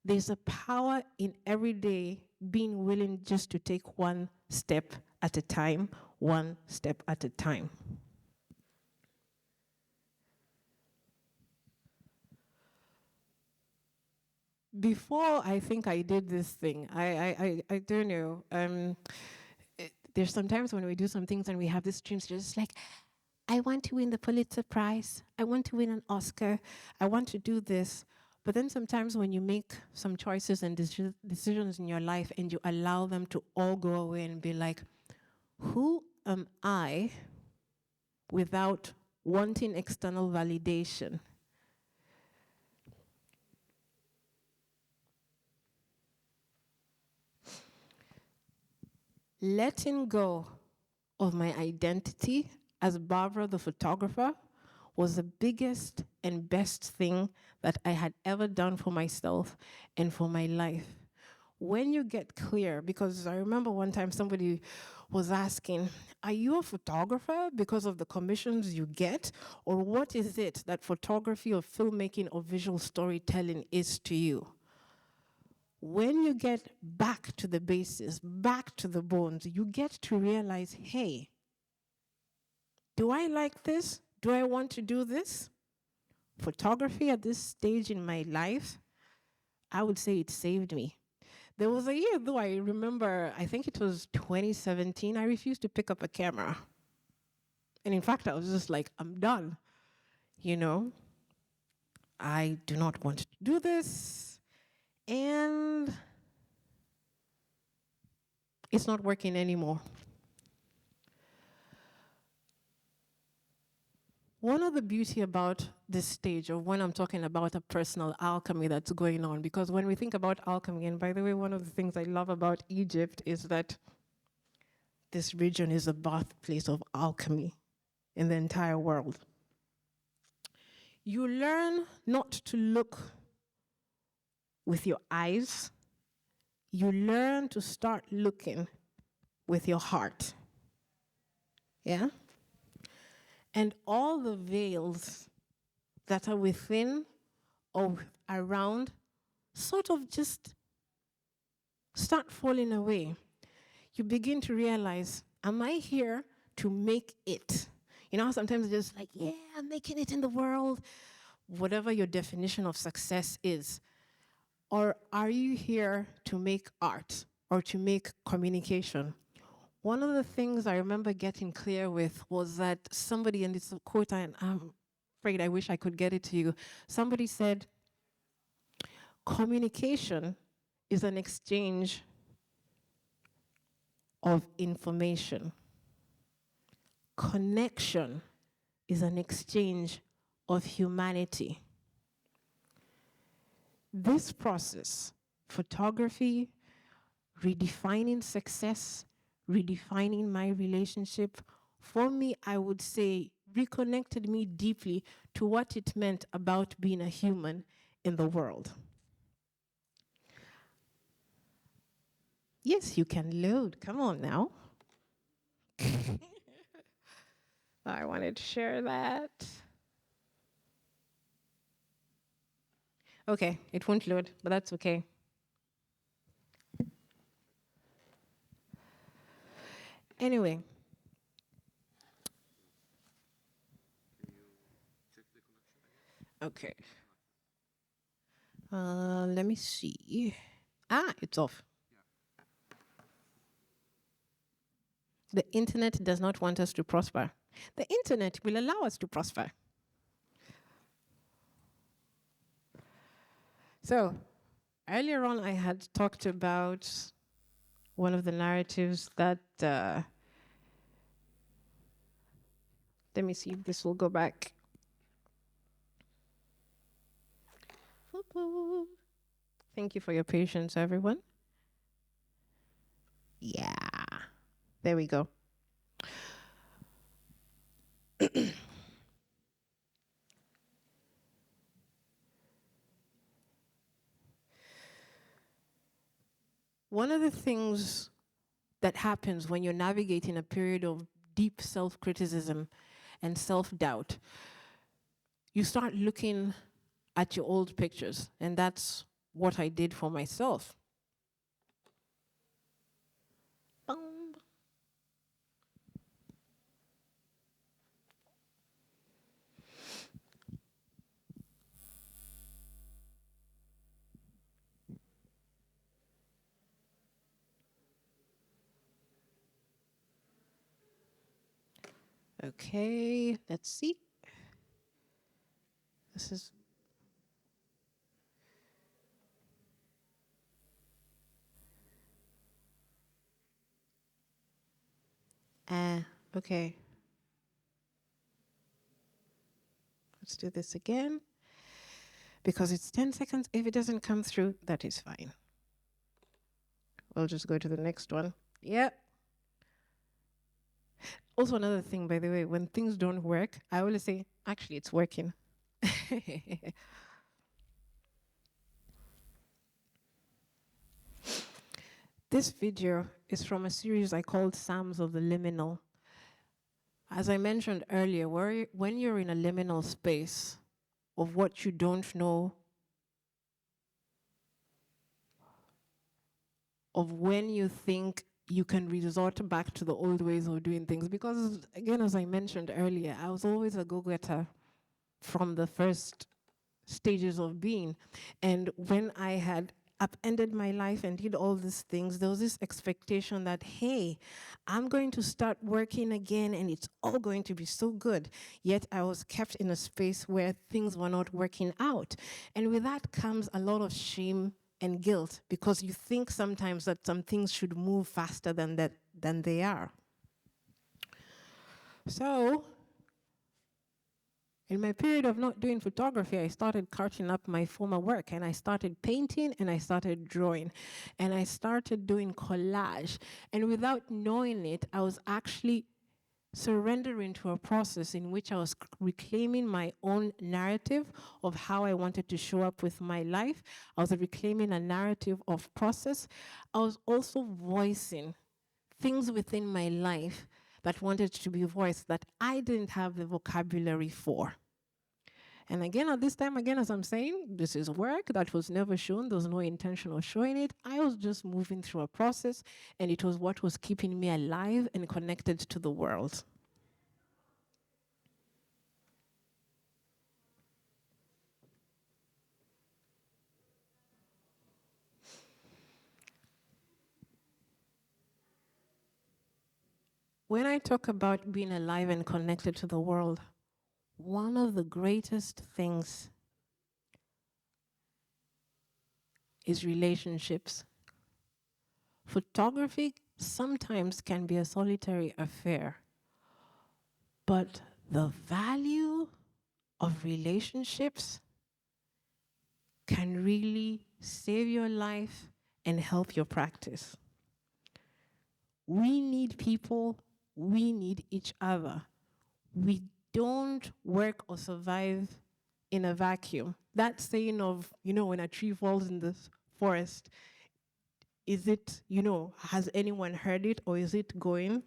There's a power in every day being willing just to take one step at a time, one step at a time. Before I think I did this thing, I don't know. There's sometimes when we do some things and we have these dreams, just like, I want to win the Pulitzer Prize. I want to win an Oscar. I want to do this. But then sometimes when you make some choices and decisions in your life and you allow them to all go away and be like, who am I without wanting external validation? Letting go of my identity as Barbara the photographer was the biggest and best thing that I had ever done for myself and for my life. When you get clear, because I remember one time somebody was asking, are you a photographer because of the commissions you get? Or what is it that photography or filmmaking or visual storytelling is to you? When you get back to the basis, back to the bones, you get to realize, hey, do I like this? Do I want to do this? Photography at this stage in my life, I would say it saved me. There was a year, though, I remember, I think it was 2017, I refused to pick up a camera. And in fact, I was just like, I'm done. You know, I do not want to do this. And it's not working anymore. One of the beauty about this stage, or when I'm talking about a personal alchemy that's going on, because when we think about alchemy, and by the way, one of the things I love about Egypt is that this region is the birthplace of alchemy in the entire world. You learn not to look with your eyes. You learn to start looking with your heart. Yeah? And all the veils that are within or around sort of just start falling away. You begin to realize, am I here to make it? You know, sometimes it's just like, yeah, I'm making it in the world, whatever your definition of success is. Or are you here to make art or to make communication? One of the things I remember getting clear with was that somebody, and it's a quote, and I'm afraid I wish I could get it to you. Somebody said, communication is an exchange of information. Connection is an exchange of humanity. This process, photography, redefining success, redefining my relationship, for me, I would say, reconnected me deeply to what it meant about being a human in the world. Yes, you can load. Come on now. I wanted to share that. Okay, it won't load, but that's okay. Anyway. Okay. Let me see. It's off. The internet does not want us to prosper. The internet will allow us to prosper. So, earlier on, I had talked about one of the narratives that, let me see if this will go back. Thank you for your patience, everyone. Yeah, there we go. One of the things that happens when you're navigating a period of deep self-criticism and self-doubt, you start looking at your old pictures, and that's what I did for myself. Boom. Okay, let's see. This is okay. Let's do this again because it's 10 seconds. If it doesn't come through, that is fine. We'll just go to the next one. Yep. Also, another thing, by the way, when things don't work, I always say, actually, it's working. This video is from a series I called Psalms of the Liminal. As I mentioned earlier, when you're in a liminal space of what you don't know, of when you think you can resort back to the old ways of doing things. Because, again, as I mentioned earlier, I was always a go-getter from the first stages of being. And when I had upended my life and did all these things, there was this expectation that, hey, I'm going to start working again and it's all going to be so good. Yet I was kept in a space where things were not working out. And with that comes a lot of shame and guilt, because you think sometimes that some things should move faster than they are. So in my period of not doing photography, I started carting up my former work, and I started painting and I started drawing and I started doing collage. And without knowing it, I was actually surrendering to a process in which I was reclaiming my own narrative of how I wanted to show up with my life. I was reclaiming a narrative of process. I was also voicing things within my life that wanted to be voiced that I didn't have the vocabulary for. And again, at this time, again, as I'm saying, this is work that was never shown. There was no intention of showing it. I was just moving through a process, and it was what was keeping me alive and connected to the world. When I talk about being alive and connected to the world, one of the greatest things is relationships. Photography sometimes can be a solitary affair, but the value of relationships can really save your life and help your practice. We need people, we need each other. We don't work or survive in a vacuum. That saying of, when a tree falls in the forest, is it, has anyone heard it, or is it going?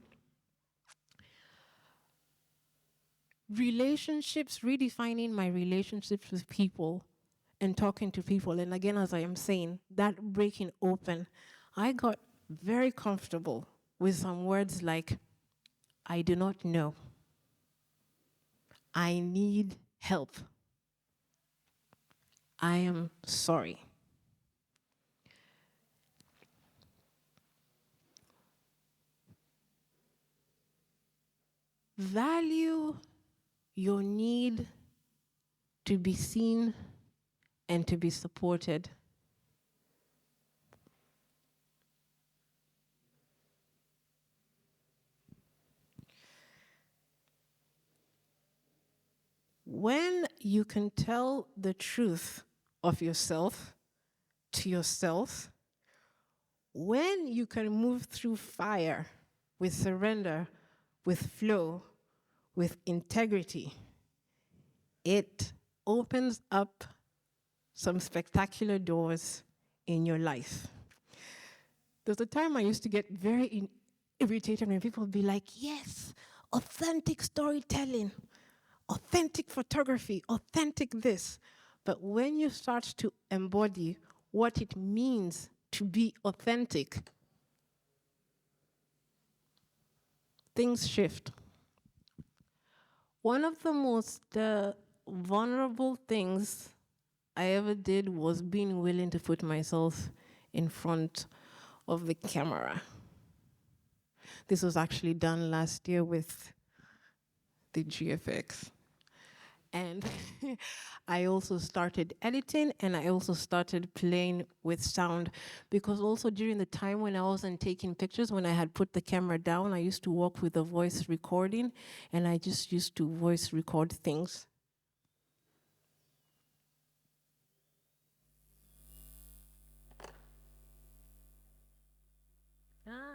Relationships, redefining my relationships with people and talking to people. And again, as I am saying, that breaking open, I got very comfortable with some words like, I do not know. I need help. I am sorry. Value your need to be seen and to be supported. When you can tell the truth of yourself to yourself, when you can move through fire with surrender, with flow, with integrity, it opens up some spectacular doors in your life. There's a time I used to get very irritated when people would be like, yes, authentic storytelling, authentic photography, authentic this. But when you start to embody what it means to be authentic, things shift. One of the most vulnerable things I ever did was being willing to put myself in front of the camera. This was actually done last year with the GFX. And I also started editing, and I also started playing with sound, because also during the time when I wasn't taking pictures, when I had put the camera down, I used to work with a voice recording, and I just used to voice record things.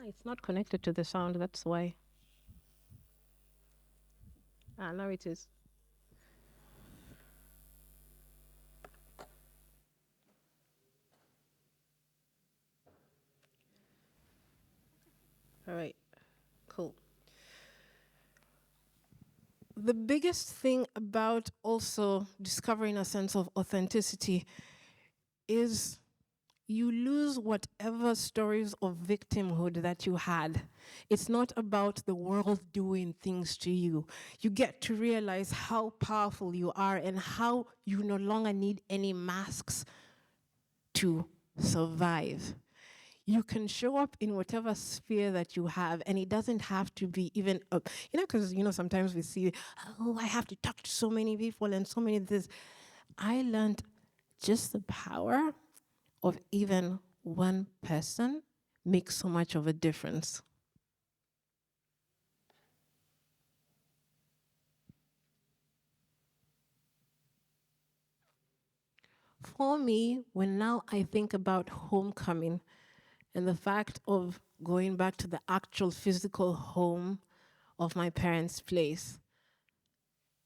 It's not connected to the sound, that's why. Now it is. All right, cool. The biggest thing about also discovering a sense of authenticity is you lose whatever stories of victimhood that you had. It's not about the world doing things to you. You get to realize how powerful you are and how you no longer need any masks to survive. You can show up in whatever sphere that you have, and it doesn't have to be even because sometimes we see, oh, I have to talk to so many people and so many of this. I learned just the power of even one person makes so much of a difference. For me, when now I think about homecoming and the fact of going back to the actual physical home of my parents' place,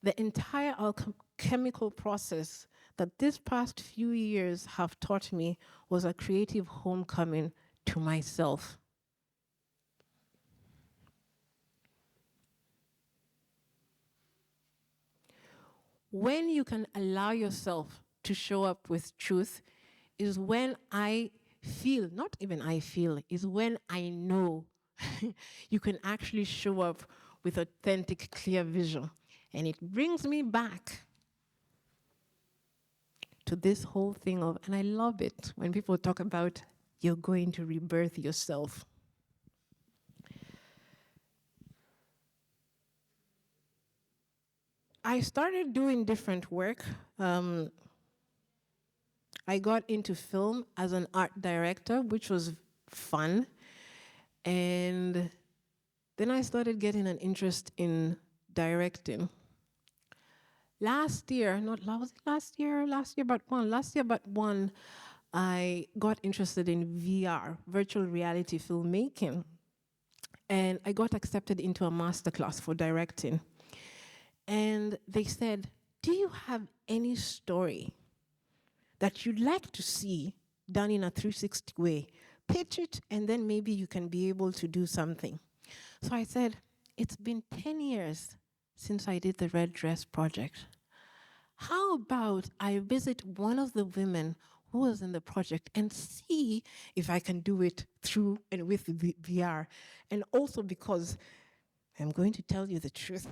the entire alchemical process that this past few years have taught me was a creative homecoming to myself. When you can allow yourself to show up with truth is when I feel, not even I feel, is when I know you can actually show up with authentic, clear vision. And it brings me back to this whole thing of, and I love it when people talk about you're going to rebirth yourself. I started doing different work. I got into film as an art director, which was fun. And then I started getting an interest in directing. Last year, not was it last year but one, I got interested in VR, virtual reality filmmaking. And I got accepted into a masterclass for directing. And they said, do you have any story that you'd like to see done in a 360 way? Pitch it, and then maybe you can be able to do something. So I said, it's been 10 years since I did the Red Dress project. How about I visit one of the women who was in the project and see if I can do it through and with VR? And also because I'm going to tell you the truth.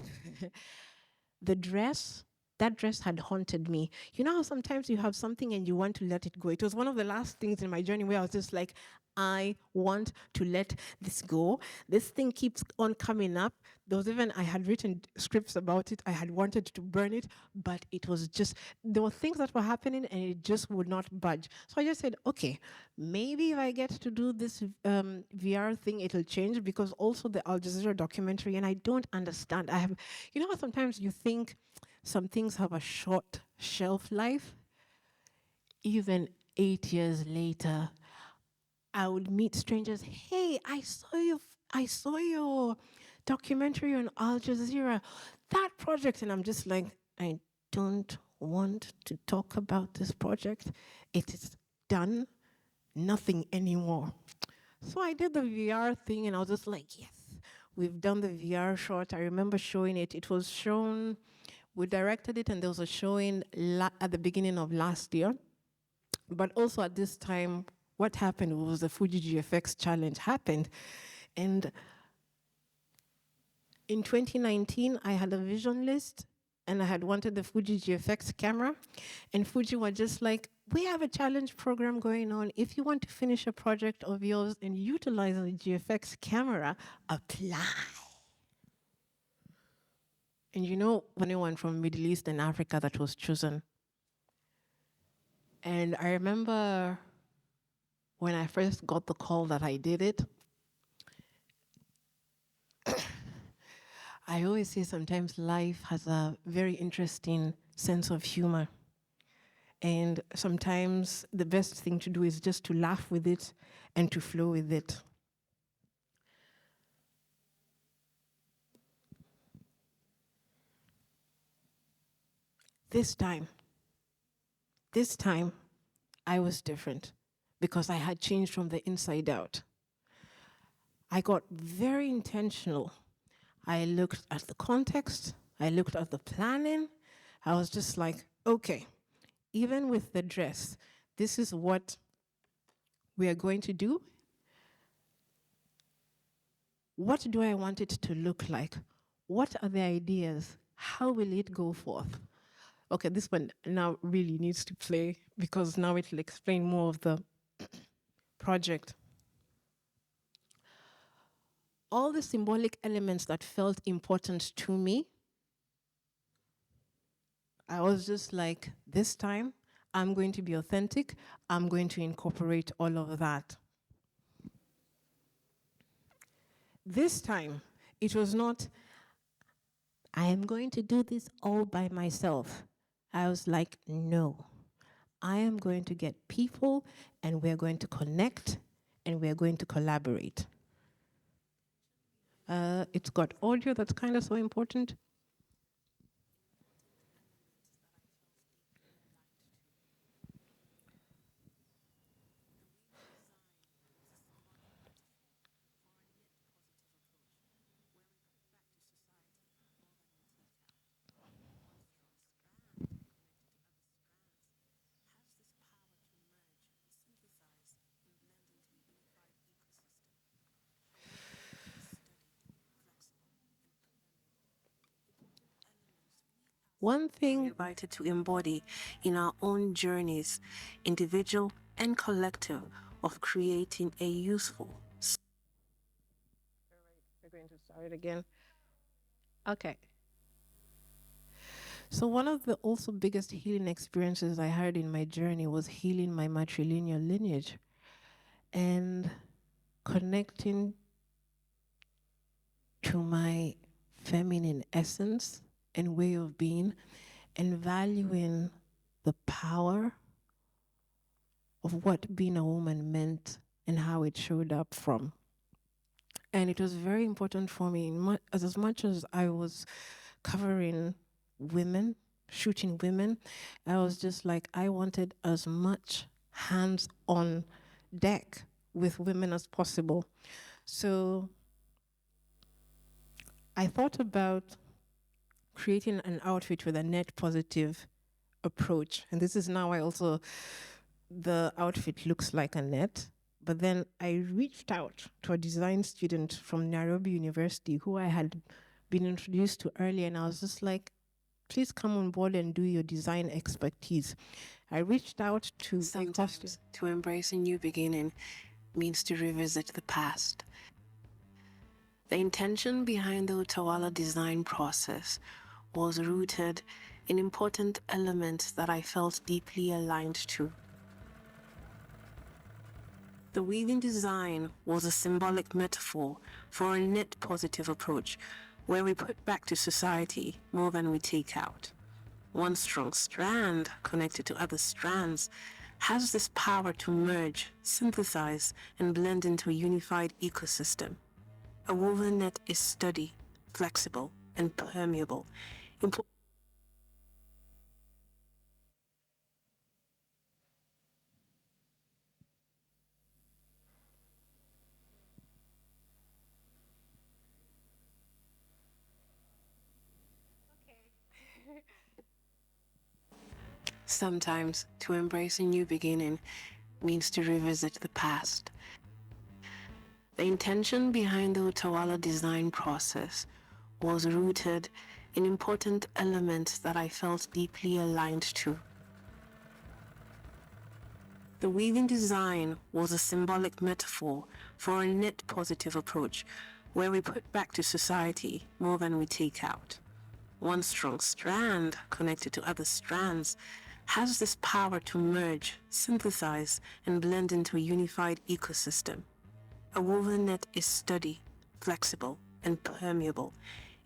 The dress, that dress had haunted me. You know how sometimes you have something and you want to let it go? It was one of the last things in my journey where I was just like, I want to let this go. This thing keeps on coming up. There was even, I had written scripts about it. I had wanted to burn it, but it was just, there were things that were happening and it just would not budge. So I just said, okay, maybe if I get to do this VR thing, it'll change, because also the Al Jazeera documentary, and I don't understand. I have, you know how sometimes you think some things have a short shelf life? Even 8 years later, I would meet strangers. Hey, I saw your documentary on Al Jazeera, that project, and I'm just like, I don't want to talk about this project. It is done, nothing anymore. So I did the VR thing, and I was just like, yes, we've done the VR short. I remember showing it. It was shown. We directed it, and there was a showing at the beginning of last year. But also at this time, what happened was the Fuji GFX challenge happened. And in 2019, I had a vision list and I had wanted the Fuji GFX camera. And Fuji was just like, we have a challenge program going on. If you want to finish a project of yours and utilize the GFX camera, apply. And you know, anyone from Middle East and Africa that was chosen. And I remember when I first got the call that I did it, I always say sometimes life has a very interesting sense of humor. And sometimes the best thing to do is just to laugh with it and to flow with it. This time, I was different because I had changed from the inside out. I got very intentional. I looked at the context, I looked at the planning. I was just like, okay, even with the dress, this is what we are going to do. What do I want it to look like? What are the ideas? How will it go forth? Okay, this one now really needs to play because now it will explain more of the project. All the symbolic elements that felt important to me, I was just like, this time, I'm going to be authentic. I'm going to incorporate all of that. This time, it was not, I am going to do this all by myself. I was like, no, I am going to get people and we're going to connect and we're going to collaborate. It's got audio that's kind of so important. One thing Invited to embody in our own journeys, individual and collective, of creating a useful. we're going to start it again. Okay. So one of the also biggest healing experiences I had in my journey was healing my matrilineal lineage and connecting to my feminine essence and way of being and valuing the power of what being a woman meant and how it showed up from. And it was very important for me, as much as I was covering women, shooting women, I was just like, I wanted as much hands on deck with women as possible. So I thought about creating an outfit with a net positive approach. And this is now I also, the outfit looks like a net. But then I reached out to a design student from Nairobi University who I had been introduced to earlier, and I was just like, please come on board and do your design expertise. I reached out to Sometimes to embrace a new beginning means to revisit the past. The intention behind the Utawala design process was rooted in important elements that I felt deeply aligned to. The weaving design was a symbolic metaphor for a net positive approach where we put back to society more than we take out. One strong strand connected to other strands has this power to merge, synthesize, and blend into a unified ecosystem. A woven net is sturdy, flexible, and permeable. Sometimes to embrace a new beginning means to revisit the past. The intention behind the Utawala design process was rooted in important elements that I felt deeply aligned to. The weaving design was a symbolic metaphor for a net positive approach where we put back to society more than we take out. One strong strand connected to other strands has this power to merge, synthesize, and blend into a unified ecosystem. A woven net is sturdy, flexible, and permeable.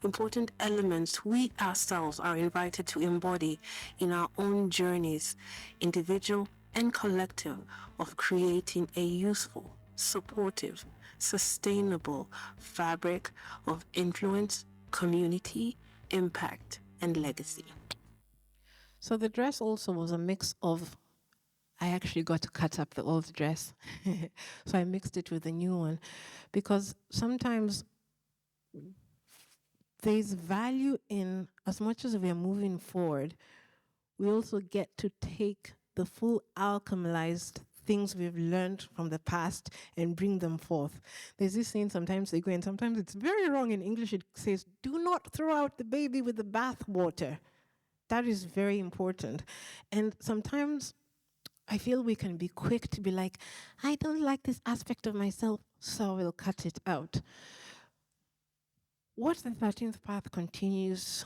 Important elements we ourselves are invited to embody in our own journeys, individual and collective, of creating a useful, supportive, sustainable fabric of influence, community, impact, and legacy. So the dress also was a mix of, I actually got to cut up the old dress. So I mixed it with the new one because sometimes there's value in, as much as we are moving forward, we also get to take the full alchemized things we've learned from the past and bring them forth. There's this saying, sometimes they go, and sometimes it's very wrong in English. It says, do not throw out the baby with the bathwater. That is very important. And sometimes I feel we can be quick to be like, I don't like this aspect of myself, so I will cut it out. What the 13th path continues,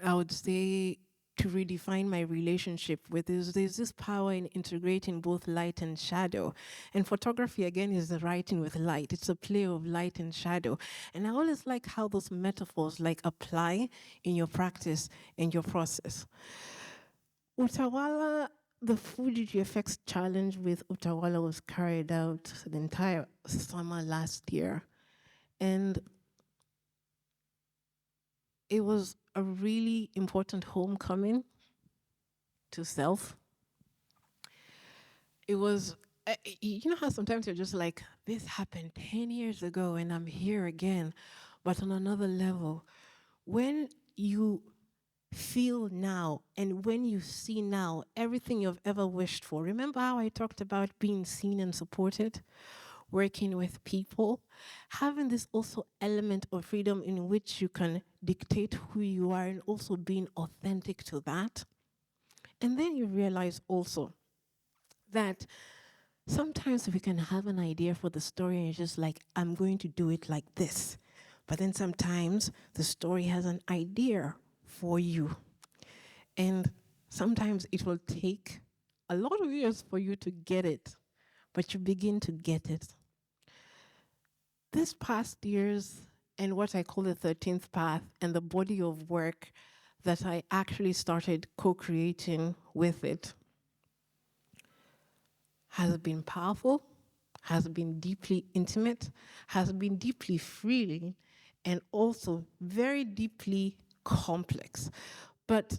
I would say, to redefine my relationship with is there's this power in integrating both light and shadow. And photography, again, is the writing with light. It's a play of light and shadow. And I always like how those metaphors like apply in your practice and your process. Utawala, the Fuji FX challenge with Utawala was carried out the entire summer last year. And it was a really important homecoming to self. It was, you know how sometimes you're just like, this happened 10 years ago and I'm here again, but on another level. When you feel now and when you see now everything you've ever wished for, remember how I talked about being seen and supported? Working with people, having this also element of freedom in which you can dictate who you are and also being authentic to that. And then you realize also that sometimes we can have an idea for the story and it's just like, I'm going to do it like this. But then sometimes the story has an idea for you. And sometimes it will take a lot of years for you to get it, but you begin to get it. This past years and what I call the 13th path and the body of work that I actually started co-creating with it has been powerful, has been deeply intimate, has been deeply freeing, and also very deeply complex. But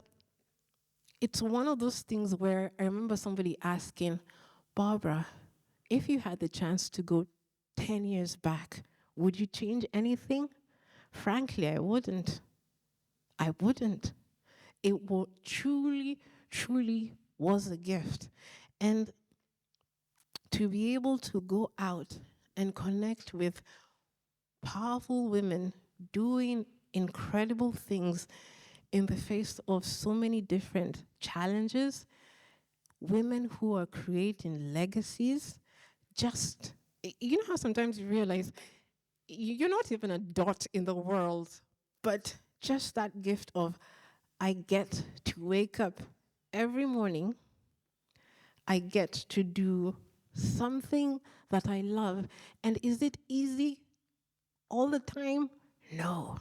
it's one of those things where I remember somebody asking, Barbara, if you had the chance to go 10 years back, would you change anything? Frankly, I wouldn't. I wouldn't. It truly, truly was a gift. And to be able to go out and connect with powerful women doing incredible things in the face of so many different challenges, women who are creating legacies, just, you know how sometimes you realize you're not even a dot in the world, but just that gift of, I get to wake up every morning, I get to do something that I love. And is it easy all the time? No.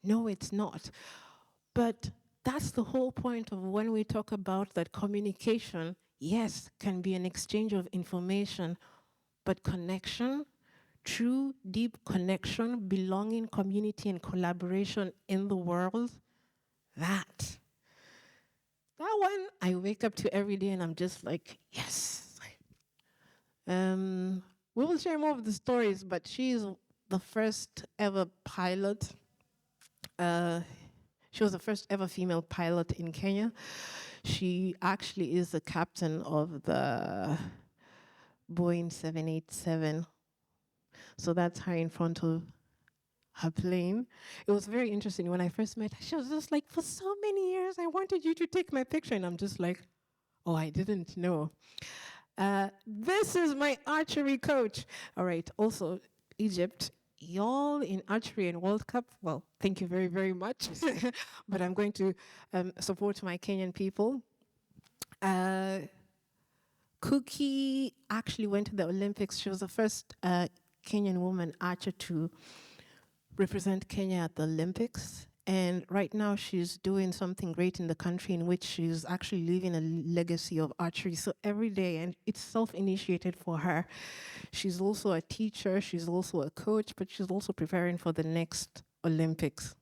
No, it's not. But that's the whole point of when we talk about that communication, yes, can be an exchange of information, but connection, true, deep connection, belonging, community, and collaboration in the world, that one I wake up to every day and I'm just like, yes. We will share more of the stories, but she is the first ever pilot. She was the first ever female pilot in Kenya. She actually is the captain of the Boeing 787. So that's her in front of her plane. It was very interesting. When I first met her, she was just like, for so many years, I wanted you to take my picture. And I'm just like, oh, I didn't know. This is my archery coach. All right. Also, Egypt, y'all in archery and World Cup. Well, thank you very, very much. But I'm going to support my Kenyan people. Cookie actually went to the Olympics. She was the first Kenyan woman archer to represent Kenya at the Olympics. And right now she's doing something great in the country in which she's actually leaving a legacy of archery. So every day, and it's self-initiated for her. She's also a teacher, she's also a coach, but she's also preparing for the next Olympics.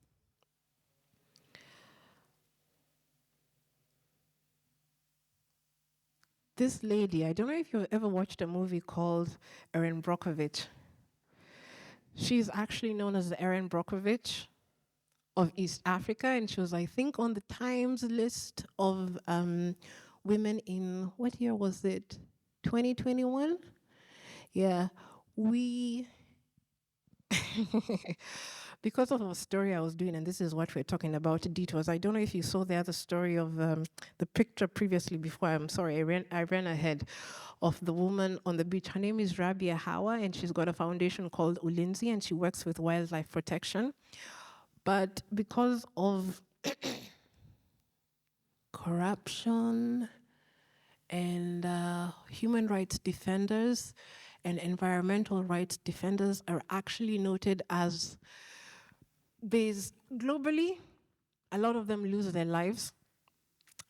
This lady, I don't know if you've ever watched a movie called Erin Brockovich. She's actually known as the Erin Brockovich of East Africa, and she was, I think, on the Times list of women in, what year was it? 2021? Yeah, we, because of a story I was doing, and this is what we're talking about, detours. I don't know if you saw the other story of the picture previously before. I'm sorry, I ran ahead of the woman on the beach. Her name is Rabia Hawa, and she's got a foundation called Ulinzi, and she works with wildlife protection. But because of corruption and human rights defenders and environmental rights defenders are actually noted as globally, a lot of them lose their lives.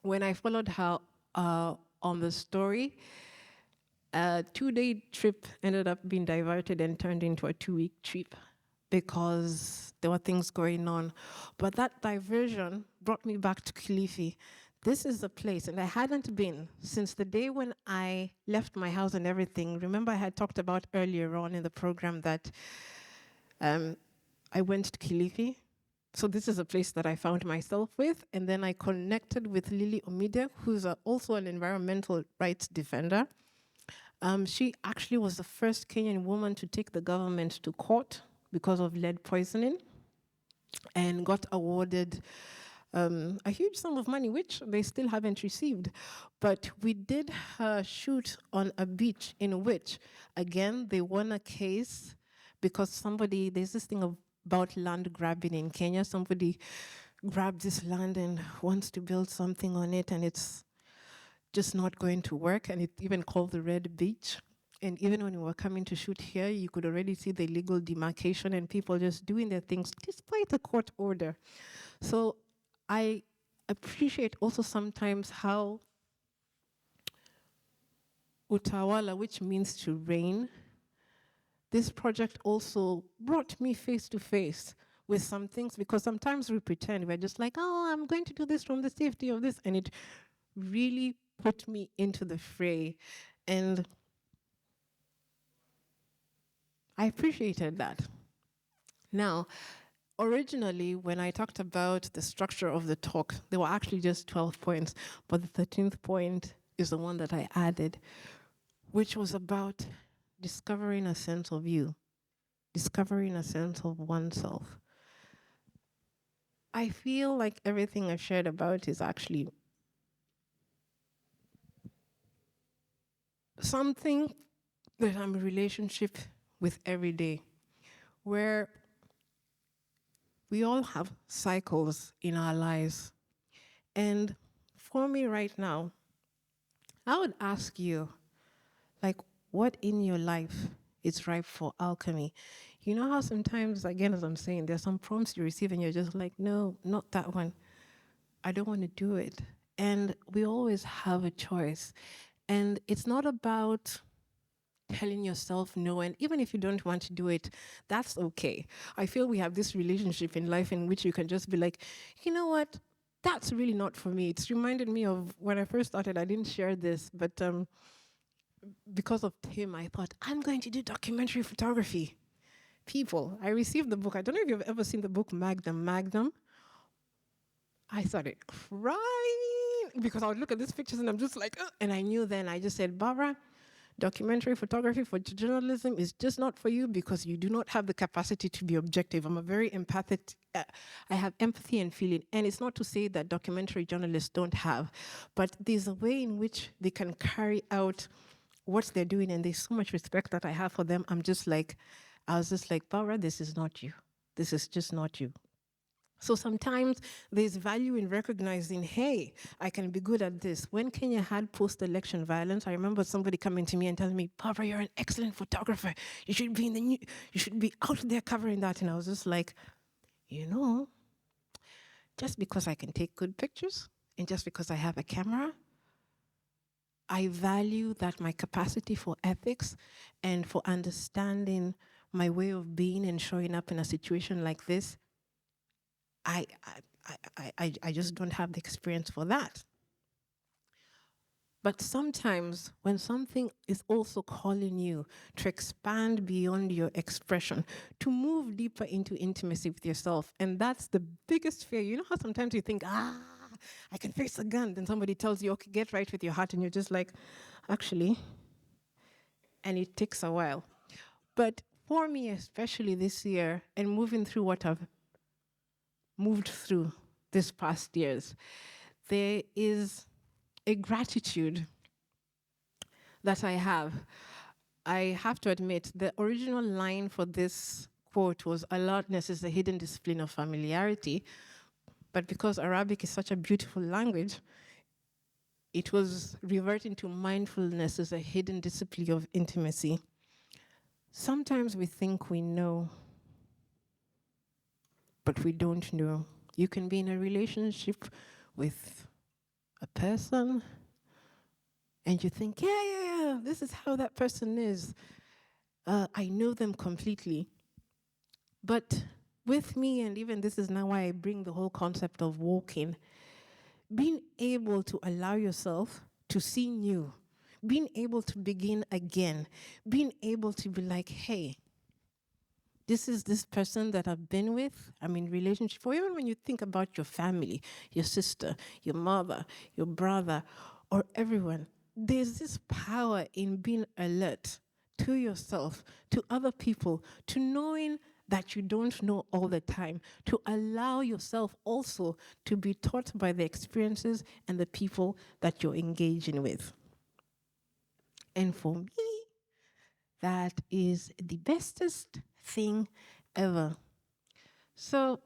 When I followed her on the story, a 2-day trip ended up being diverted and turned into a 2-week trip because there were things going on. But that diversion brought me back to Kilifi. This is the place, and I hadn't been since the day when I left my house and everything. Remember I had talked about earlier on in the program that I went to Kilifi. So this is a place that I found myself with, and then I connected with Lily Omide, who's also an environmental rights defender. She actually was the first Kenyan woman to take the government to court because of lead poisoning and got awarded a huge sum of money, which they still haven't received. But we did a shoot on a beach in which, again, they won a case because there's this thing about land grabbing in Kenya. Somebody grabbed this land and wants to build something on it, and it's just not going to work, and it's even called the Red Beach. And even when we were coming to shoot here, you could already see the legal demarcation and people just doing their things despite a court order. So I appreciate also sometimes how utawala, which means to reign, this project also brought me face to face with some things, because sometimes we pretend we're just like, oh, I'm going to do this from the safety of this, and it really put me into the fray. And I appreciated that. Now, originally, when I talked about the structure of the talk, there were actually just 12 points, but the 13th point is the one that I added, which was about discovering a sense of you, discovering a sense of oneself. I feel like everything I've shared about is actually something that I'm in relationship with every day, where we all have cycles in our lives. And for me right now, I would ask you, like, what in your life is ripe for alchemy? You know how sometimes, again, as I'm saying, there's some prompts you receive and you're just like, no, not that one. I don't want to do it. And we always have a choice. And it's not about telling yourself no, and even if you don't want to do it, that's okay. I feel we have this relationship in life in which you can just be like, you know what, that's really not for me. It's reminded me of when I first started. I didn't share this, but because of Tim, I thought, I'm going to do documentary photography. People, I received the book. I don't know if you've ever seen the book Magnum. I started crying because I would look at these pictures and I'm just like, "Ugh." And I knew then, I just said, Barbara, documentary photography for journalism is just not for you because you do not have the capacity to be objective. I'm a very empathic, I have empathy and feeling. And it's not to say that documentary journalists don't have, but there's a way in which they can carry out what they're doing, and there's so much respect that I have for them. I was just like, Barbara, this is not you. This is just not you. So sometimes there's value in recognizing, hey, I can be good at this. When Kenya had post-election violence, I remember somebody coming to me and telling me, Barbara, you're an excellent photographer. You should be in the you should be out there covering that. And I was just like, you know, just because I can take good pictures and just because I have a camera, I value that my capacity for ethics and for understanding my way of being and showing up in a situation like this, I just don't have the experience for that. But sometimes when something is also calling you to expand beyond your expression, to move deeper into intimacy with yourself, and that's the biggest fear. You know how sometimes you think, I can face a gun, then somebody tells you, okay, get right with your heart, and you're just like, actually, and it takes a while. But for me, especially this year, and moving through what I've moved through this past years, there is a gratitude that I have. I have to admit, the original line for this quote was, alertness is a hidden discipline of familiarity. But because Arabic is such a beautiful language, it was reverting to mindfulness as a hidden discipline of intimacy. Sometimes we think we know, but we don't know. You can be in a relationship with a person and you think, yeah, this is how that person is. I know them completely. But with me, and even this is now why I bring the whole concept of walking, being able to allow yourself to see new, being able to begin again, being able to be like, hey, this is this person that I've been with, I'm in relationship, or even when you think about your family, your sister, your mother, your brother, or everyone, there's this power in being alert to yourself, to other people, to knowing that you don't know all the time, to allow yourself also to be taught by the experiences and the people that you're engaging with. And for me, that is the bestest thing ever. So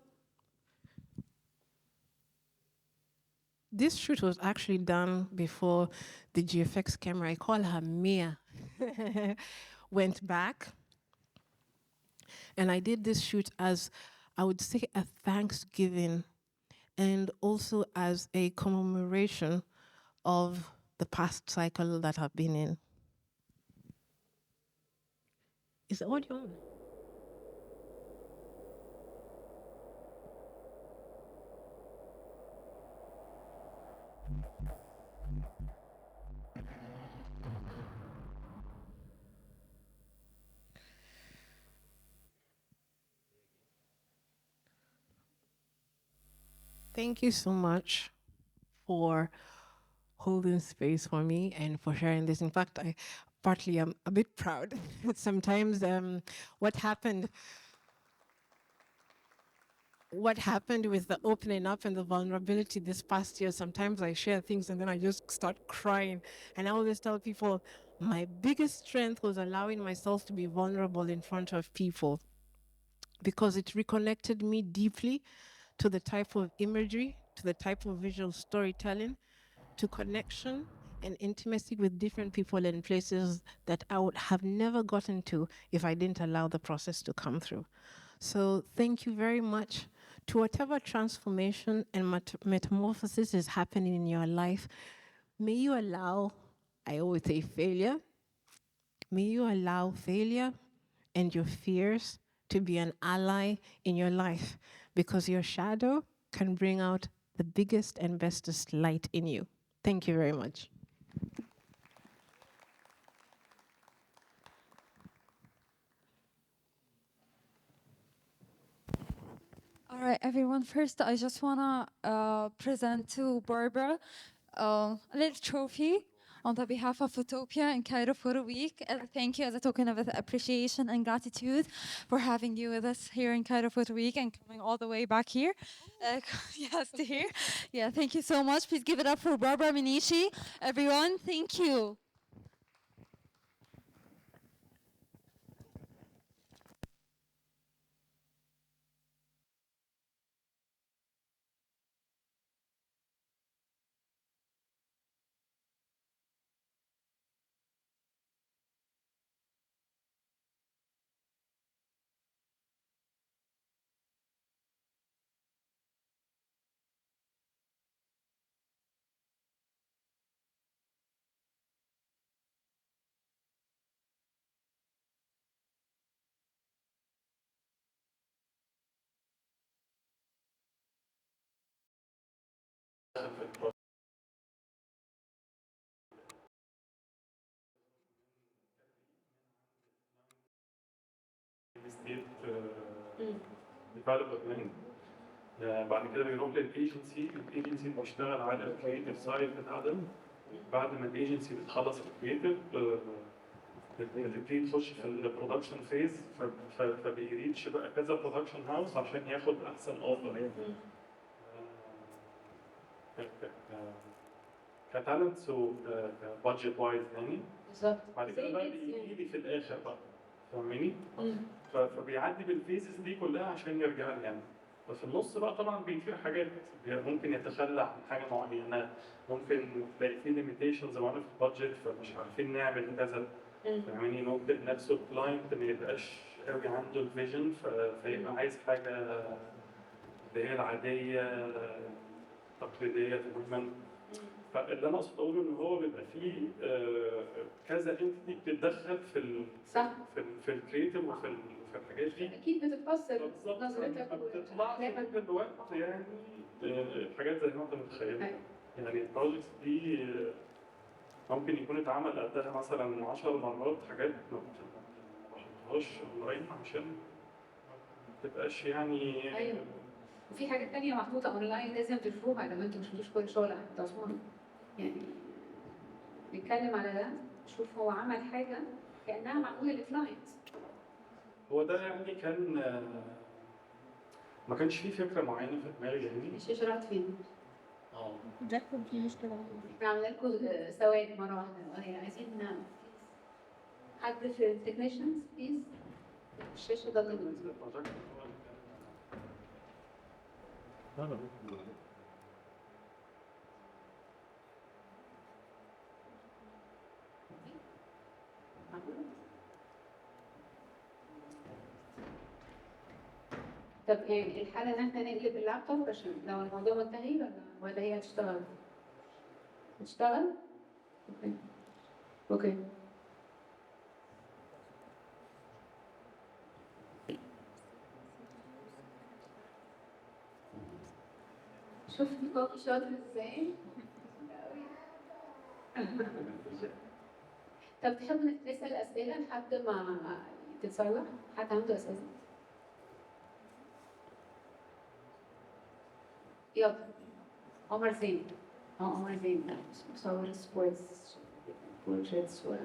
this shoot was actually done before the GFX camera, I call her Mia, went back. And I did this shoot as, I would say, a thanksgiving and also as a commemoration of the past cycle that I've been in. Is the audio on? Thank you so much for holding space for me and for sharing this. In fact, I partly am a bit proud. Sometimes what happened with the opening up and the vulnerability this past year, sometimes I share things and then I just start crying. And I always tell people, my biggest strength was allowing myself to be vulnerable in front of people because it reconnected me deeply to the type of imagery, to the type of visual storytelling, to connection and intimacy with different people and places that I would have never gotten to if I didn't allow the process to come through. So thank you very much. To whatever transformation and metamorphosis is happening in your life, may you allow, I always say failure, may you allow failure and your fears to be an ally in your life because your shadow can bring out the biggest and bestest light in you. Thank you very much. All All right, everyone. First, I just wanna present to Barbara a little trophy on the behalf of Utopia and Cairo Photo Week. Thank you as a token of appreciation and gratitude for having you with us here in Cairo Photo Week and coming all the way back here. Yes, to here. Yeah, thank you so much. Please give it up for Barbara Minishi. Everyone, thank you. ستيت ديفلوبر منه. بعد كده بيروح للايجنسي، الايجنسي بتشتغل على الكريتيف سايد بتاع ده. بعد ما الايجنسي بتخلص الكريتيف بتبتدي تخش في البرودكشن فيز، فبيريتش بقى كذا برودكشن هاوس عشان ياخد احسن اوفر. كتالنتس وبادجت وايز يعني. بالظبط. بعد كده بقى بيجي في الاخر بقى، فاهماني؟ فبيعدي بالفيزز دي كلها عشان يرجع لي يعني. ففي النص بقى طبعا بيصير حاجات، ممكن يتخلى عن حاجه معينه، ممكن تلاقي في ليميتيشنز معينه في البادجت فمش عارفين نعمل كذا، فاهماني؟ ممكن نفسه الكلاينت ما يبقاش قوي عنده الفيجن فيبقى عايز حاجه اللي هي العاديه تقليديه تماما. فاللي انا اقصد اقوله ان هو بيبقى فيه كذا انتيتي بتتدخل في صح. في الكريتيف وفي الحاجات دي. اكيد بتتاثر نظرتك ما بتطلعش في الوقت يعني الحاجات زي ما انت متخيل. يعني البروجكتس دي ممكن يكون اتعمل قدها مثلا 10 مرات حاجات ما بحطهاش اونلاين عشان ما تبقاش يعني. ايوه. وفي حاجات تانية محطوطة اونلاين لازم تشوفوها لما انتوا مش بتشوفوا كل شغل هتحطوها. يعني نتكلم على ده، شوف هو عمل حاجة كأنها معمولة لكلاينت. هو ده يعني كان ما كانش فيه فكرة معينة في دماغي يعني. الشاشة راحت فين؟ جاكم في مشكلة. احنا عملنا لكم سواد مرة واحدة، عايزين حد في التكنيشنز بليز. الشاشة ضلمت. طب يعني الحالة ان احنا نقلب اللابتوب عشان لو الموضوع منتهي ولا هي هتشتغل؟ هتشتغل؟ اوكي. اوكي. شوفي بابا شاطر ازاي؟ طب تحب نسأل أسئلة لحد ما تتصلح؟ حد عنده أسئلة؟ يلا. عمر زين. عمر زين مصور سبورتس بورتريتس و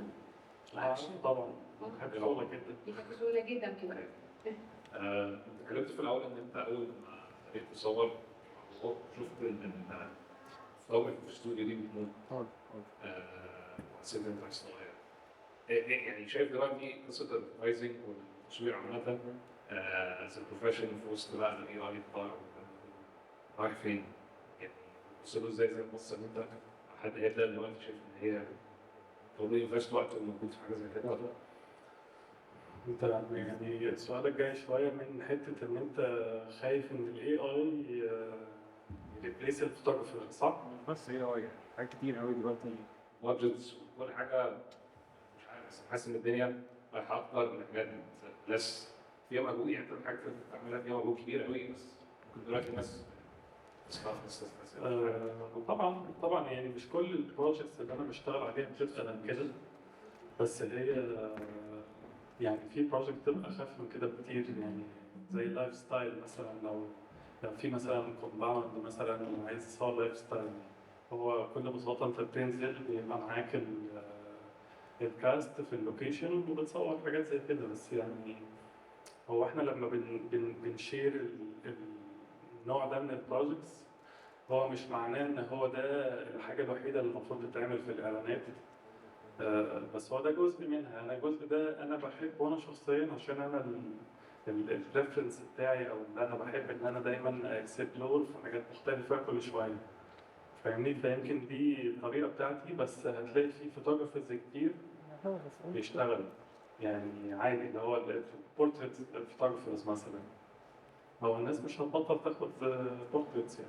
طبعا بحب شغلك جدا. بيحب شغلك جدا كده. اتكلمت في الاول ان انت اول ما ابتديت تصور شفت ان الفوتوغرافي في الاستوديو دي بتموت. حسيت ان انت عايز تغير. يعني شايف دلوقتي قصه الادفايزنج والتصوير عامه از بروفيشن في وسط بقى الاي اي بتاع رايح فين؟ يعني وصلوا ازاي زي ما بص ان انت حد هيبدا دلوقتي شايف ان هي طبيعي انفست وقت ومجهود في حاجه زي كده ولا لا؟ انت يعني سؤالك جاي شويه من حته ان انت خايف ان الاي اي يريبليس الفوتوغرافر، صح؟ بس هي حاجات كتير قوي دلوقتي بادجتس وكل حاجه مش عارف، بس حاسس ان الدنيا رايحه اكتر من حاجات ناس فيها مجهود. يعني انت الحاجات اللي بتعملها فيها مجهود كبير قوي، بس ممكن دلوقتي الناس طبعا يعني مش كل البروجكتس اللي انا بشتغل عليها بتبقى كده، بس هي يعني في بروجكت بتبقى اخف من كده بكتير، يعني زي اللايف ستايل مثلا. لو في مثلا كومباوند مثلا وعايز تصور لايف ستايل، هو بكل بساطة أنت بتنزل بيبقى معاك الكاست في اللوكيشن وبتصور حاجات زي كده. بس يعني هو احنا لما بنشير النوع ده من البروجكتس، هو مش معناه ان هو ده الحاجة الوحيدة اللي المفروض تتعمل في الإعلانات. بس هو ده جزء منها. انا الجزء ده انا بحبه انا شخصيا، عشان انا الريفرنس بتاعي، او اللي انا بحب ان انا دايما اكسبلور في حاجات مختلفة كل شوية. فاهمني؟ فيمكن دي الطريقة بتاعتي. بس هتلاقي في فوتوغرافرز كتير بيشتغل يعني عادي، اللي هو البورتريت فوتوغرافرز مثلا. هو الناس مش هتبطل تاخد بورتريتس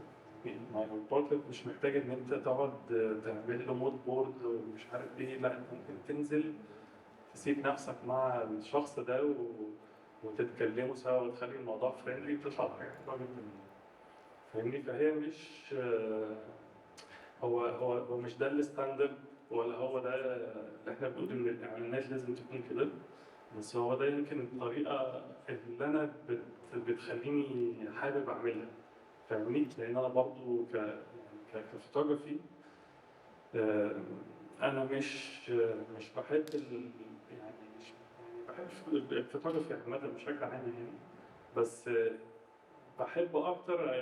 يعني ما هو البورتريت مش محتاج ان انت تقعد تعمل له مود بورد ومش عارف ايه. لا، انت ممكن تنزل تسيب نفسك مع الشخص ده وتتكلموا سوا وتخلي الموضوع فريندلي، بتطلع حاجة حلوة جدا. فاهمني؟ فهي مش هو مش ده الستاندرد، ولا هو ده اللي احنا بنقول ان الاعلانات لازم تكون كده. بس هو ده يمكن الطريقة اللي أنا بتخليني حابب أعملها. فاهمني؟ لأن أنا برضو كفوتوغرافي، آه، أنا مش بحب يعني مش يعني بحب الفوتوغرافي عامة بشكل عام يعني. بس بحب أكتر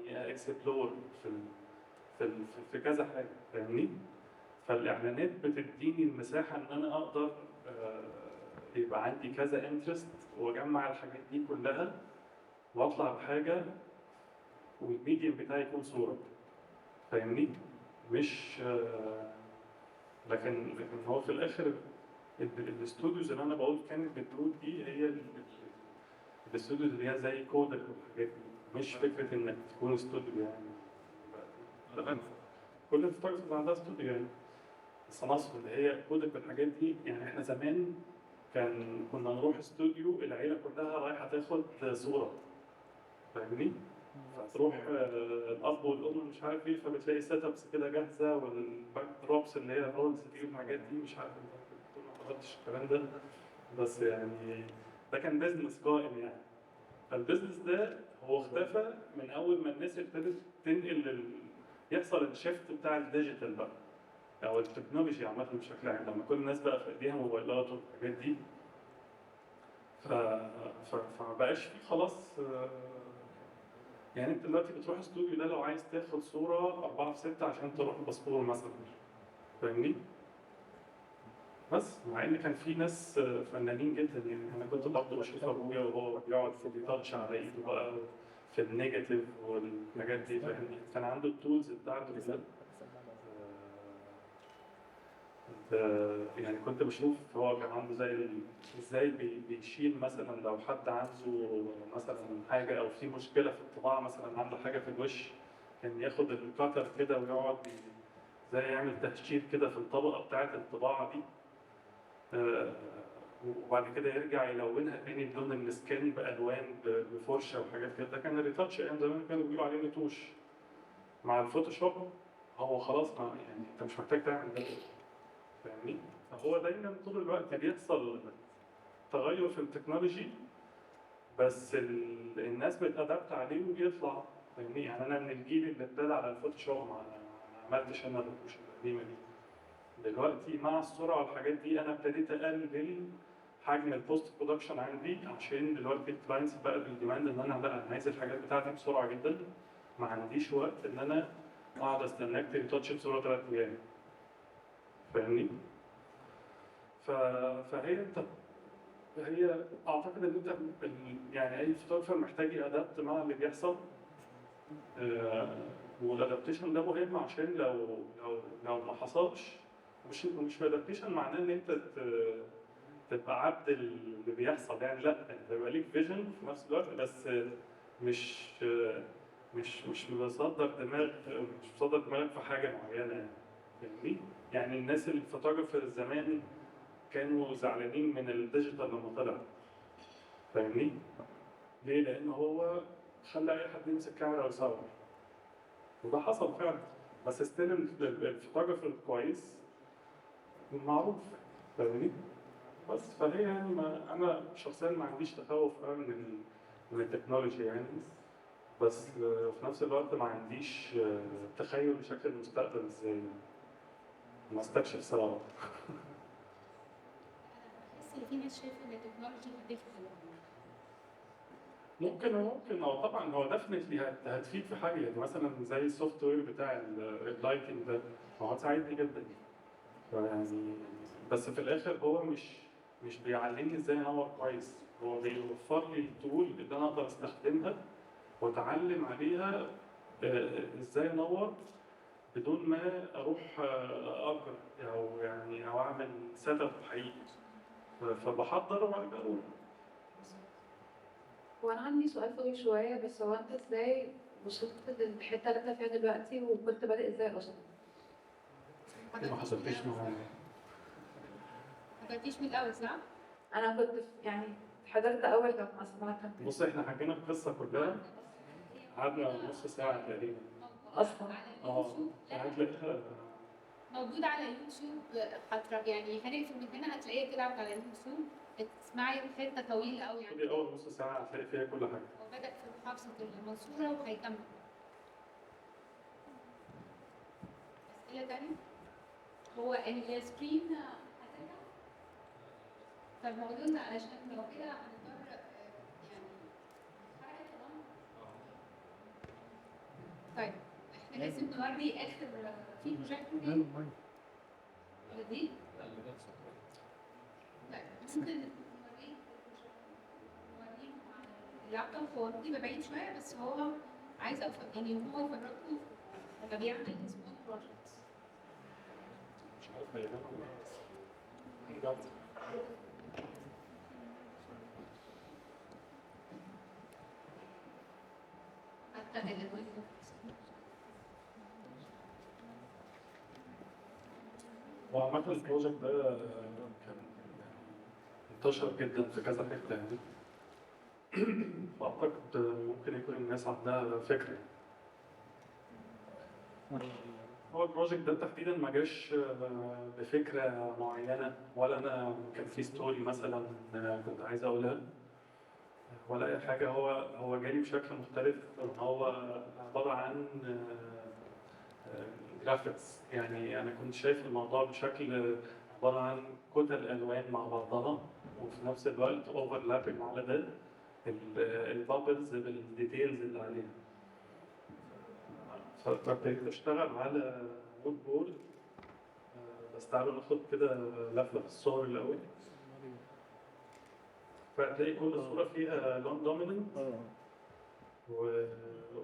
يعني إكسبلور في في كذا حاجة. فاهمني؟ فالإعلانات بتديني المساحة إن أنا أقدر يبقى عندي كذا انترست وأجمع الحاجات دي كلها وأطلع بحاجة، والميديم بتاعي يكون صورة. فاهمني؟ مش لكن هو في الآخر الاستوديوز اللي أنا بقول كانت بتقول دي هي الاستوديوز اللي هي زي كودك والحاجات دي، مش فكرة إنك تكون استوديو يعني. لا، كل الفوتوغرافرز عندها استوديو يعني. بس أنا أقصد اللي هي كودك والحاجات دي. يعني إحنا زمان كنا نروح استوديو العيلة كلها رايحة تاخد صورة. فاهمني؟ فتروح الأب والأم مش عارف إيه، فبتلاقي سيت أبس كده جاهزة، والباك دروبس اللي هي الرولز دي والحاجات دي. مش عارف أنت ما حضرتش الكلام ده، بس يعني ده كان بيزنس قائم يعني. فالبيزنس ده هو اختفى من أول ما الناس ابتدت تنقل يحصل الشيفت بتاع الديجيتال بقى، أو التكنولوجيا عامة بشكل عام. لما كل الناس بقى في إيديها موبايلات والحاجات دي، ف... فما بقاش في خلاص. يعني انت دلوقتي بتروح استوديو ده لو عايز تاخد صورة 4 في 6 عشان تروح باسبور مثلا. فاهمني؟ بس مع ان كان في ناس فنانين جدا يعني. انا كنت برضه بشوف ابويا وهو بيقعد في الريتاتش على ايده بقى في النيجاتيف والحاجات دي. فاهمني؟ كان عنده التولز بتاعته كده. يعني كنت بشوف هو كان عنده زي ازاي بيشيل مثلا لو حد عنده مثلا حاجه، او في مشكله في الطباعه مثلا، عنده حاجه في الوش، كان ياخد الكاتر كده ويقعد زي يعمل تهشير كده في الطبقه بتاعه الطباعه دي. آه، وبعد كده يرجع يلونها تاني بلون السكان بالوان بفرشه وحاجات كده. ده كان الريتاتش ايام زمان، كانوا بيقولوا عليه ريتوش. مع الفوتوشوب هو خلاص، ما يعني انت مش محتاج تعمل ده. فاهمني؟ فهو دايما طول الوقت بيحصل تغير في التكنولوجي، بس الناس بتأدبت عليه وبيطلع. فاهمني؟ يعني انا من الجيل اللي ابتدى على الفوتوشوب، ما عملتش انا الريتوش القديمه دي. دلوقتي مع السرعه والحاجات دي انا ابتديت اقلل حجم البوست برودكشن عندي، عشان دلوقتي الكلاينتس بقى بالديماند ان انا لا، انا عايز الحاجات بتاعتي بسرعه جدا. ما عنديش وقت ان انا اقعد استناك تريتاتش بسرعه 3 ايام. فاهمني؟ فهي انت هي اعتقد ان انت يعني اي فوتوغرافر محتاج يأدبت مع اللي بيحصل. والادابتيشن ده مهم، عشان لو ما حصلش، مش الادابتيشن معناه ان انت تبقى عبد اللي بيحصل يعني. لا، انت يبقى ليك فيجن في نفس الوقت، بس مش مش مصدر دماغك في حاجه معينه يعني. فاهمني؟ يعني الناس الفوتوغرافر زمان كانوا زعلانين من الديجيتال لما طلع. فاهمني؟ ليه؟ لأن هو خلى أي حد يمسك كاميرا ويصور، وده حصل فعلا. بس ستيل الفوتوغرافر الكويس معروف. فاهمني؟ بس فهي يعني، ما أنا شخصيا ما عنديش تخوف قوي من التكنولوجيا يعني. بس في نفس الوقت ما عنديش تخيل لشكل المستقبل ازاي، ما استكشف سوا. بحس ان في ناس شايفه ان التكنولوجي هتدخل. ممكن هو طبعا هو ديفنتلي هتفيد في حاجه، يعني مثلا زي السوفت وير بتاع اللايتنج ده، هو هتساعدني جدا يعني. بس في الاخر هو مش بيعلمني ازاي انور كويس، هو بيوفر لي التول اللي انا اقدر استخدمها واتعلم عليها ازاي انور بدون ما اروح اجر او يعني او اعمل سيت اب حقيقي. فبحضر وبعد كده اقول. هو انا عندي سؤال طويل شويه، بس هو انت ازاي وصلت للحته اللي انت فيها دلوقتي، وكنت بادئ ازاي اصلا؟ ما حصلتش معايا. ما بدأتيش من الاول صح؟ انا كنت يعني حضرت اول لما سمعت. بص احنا حكينا القصه كلها، قعدنا نص ساعه تقريبا اصلا هتلاقيها. موجود على يوتيوب فترة، يعني هنقفل من هنا هتلاقيه كده على اليوتيوب، تسمعي الحتة طويلة أوي يعني. خدي اول نص ساعه هتلاقي فيها كل حاجه. هو بدأ في محافظة المنصورة وهيكمل. أسئلة تانية؟ هو السكرين هترجع؟ طب ما قولوا لنا علشان لو كده هنضطر يعني حركة الأمر. طيب احنا لازم نوري آخر في بروجيكت دي ولا دي؟ طيب ممكن نوريك اللابتوب، هو بيبقى بعيد شوية بس هو عايز أفهم يعني هو يفرجكم لما بيعمل سمول بروجكتس. مش عارف هي حتى الألوان. هو عامة البروجكت ده كان انتشر جدا في كذا حتة يعني. فأعتقد ممكن يكون الناس عندها فكرة. هو البروجكت ده تحديدا ما جاش بفكرة معينة، ولا أنا كان في ستوري مثلا كنت عايز أقولها، ولا أي حاجة. هو جالي بشكل مختلف، إن هو عبارة عن جرافيكس. يعني أنا كنت شايف الموضوع بشكل عبارة عن كتل ألوان مع بعضها، وفي نفس الوقت اوفرلابنج على ده البابلز بالديتيلز اللي عليها. فابتديت أشتغل على مود بورد. بس تعالوا ناخد كده لفة في الصور الأول. فهتلاقي كل صورة فيها لون دوميننت،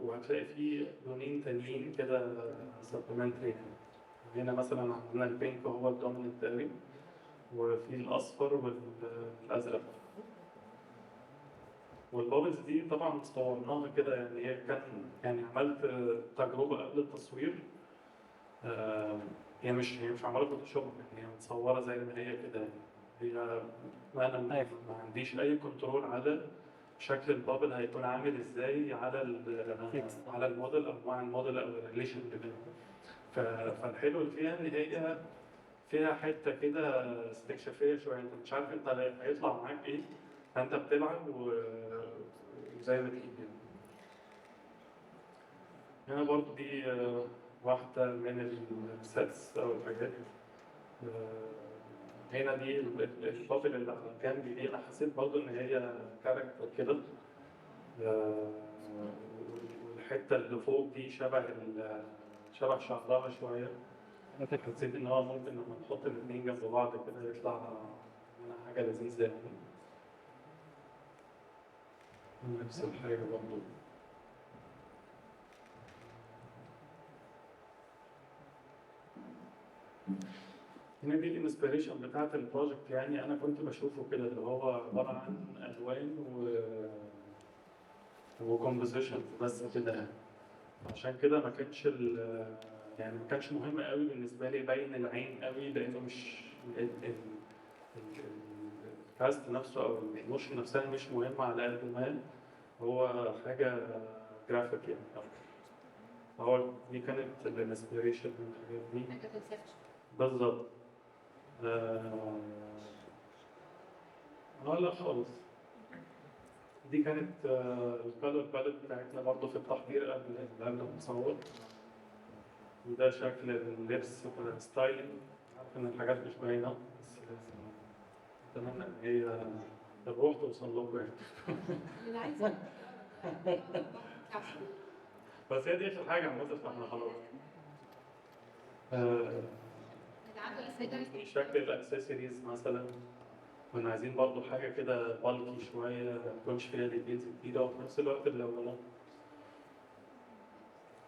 وهتلاقي فيه لونين تانيين كده سبلمنتري. هنا مثلا عندنا البينك هو الدوميننت قوي، وفي الأصفر والأزرق. والبابلز دي طبعا صورناها كده، يعني هي كان يعني عملت تجربة قبل التصوير. هي مش عمالة فوتوشوب، يعني هي متصورة زي ما هي كده يعني. هي أنا ما عنديش أي كنترول على شكل البابل هيكون عامل ازاي على الموديل او مع الموديل او الريليشن اللي بينهم. فالحلو اللي فيها ان هي فيها حته كده استكشافيه شويه، انت مش عارف انت هيطلع معاك ايه، فانت بتلعب وزي ما تيجي يعني. هنا برضو دي واحده من السيتس او الحاجات. هنا دي البابل اللي على الجنب دي، انا حسيت برضو ان هي كاركتر كده. والحته اللي فوق دي شبه شعرها شويه. حسيت ان هو ممكن لما نحط الاثنين جنب بعض كده يطلع منها حاجه لذيذه يعني. نفس الحاجه برضه. هنا دي الانسبيريشن بتاعت البروجكت، يعني انا كنت بشوفه كده اللي هو عباره عن الوان وكومبوزيشن بس كده. عشان كده يعني ما كانش مهم قوي بالنسبه لي باين العين قوي، لانه مش الكاست نفسه او الايموشن نفسها مش مهمه على قد ما هو حاجه جرافيك يعني اكتر. هو دي كانت الانسبيريشن من الحاجات دي بالظبط. لا خالص. دي كانت الكالر باليت بتاعتنا برضه في التحضير قبل ما نصور. وده شكل اللبس ستايلينج. عارف ان الحاجات مش باينه بس اتمنى ان هي الروح توصل لكم يعني. اللي عايزه بس هي دي اخر حاجه عامه فاحنا خلاص. عنده اسئله شكل الاكسسوارز مثلا كنا عايزين برضو حاجه كده بالكي شويه ما تكونش فيها ديتيلز كتيره وفي نفس الوقت ملونه.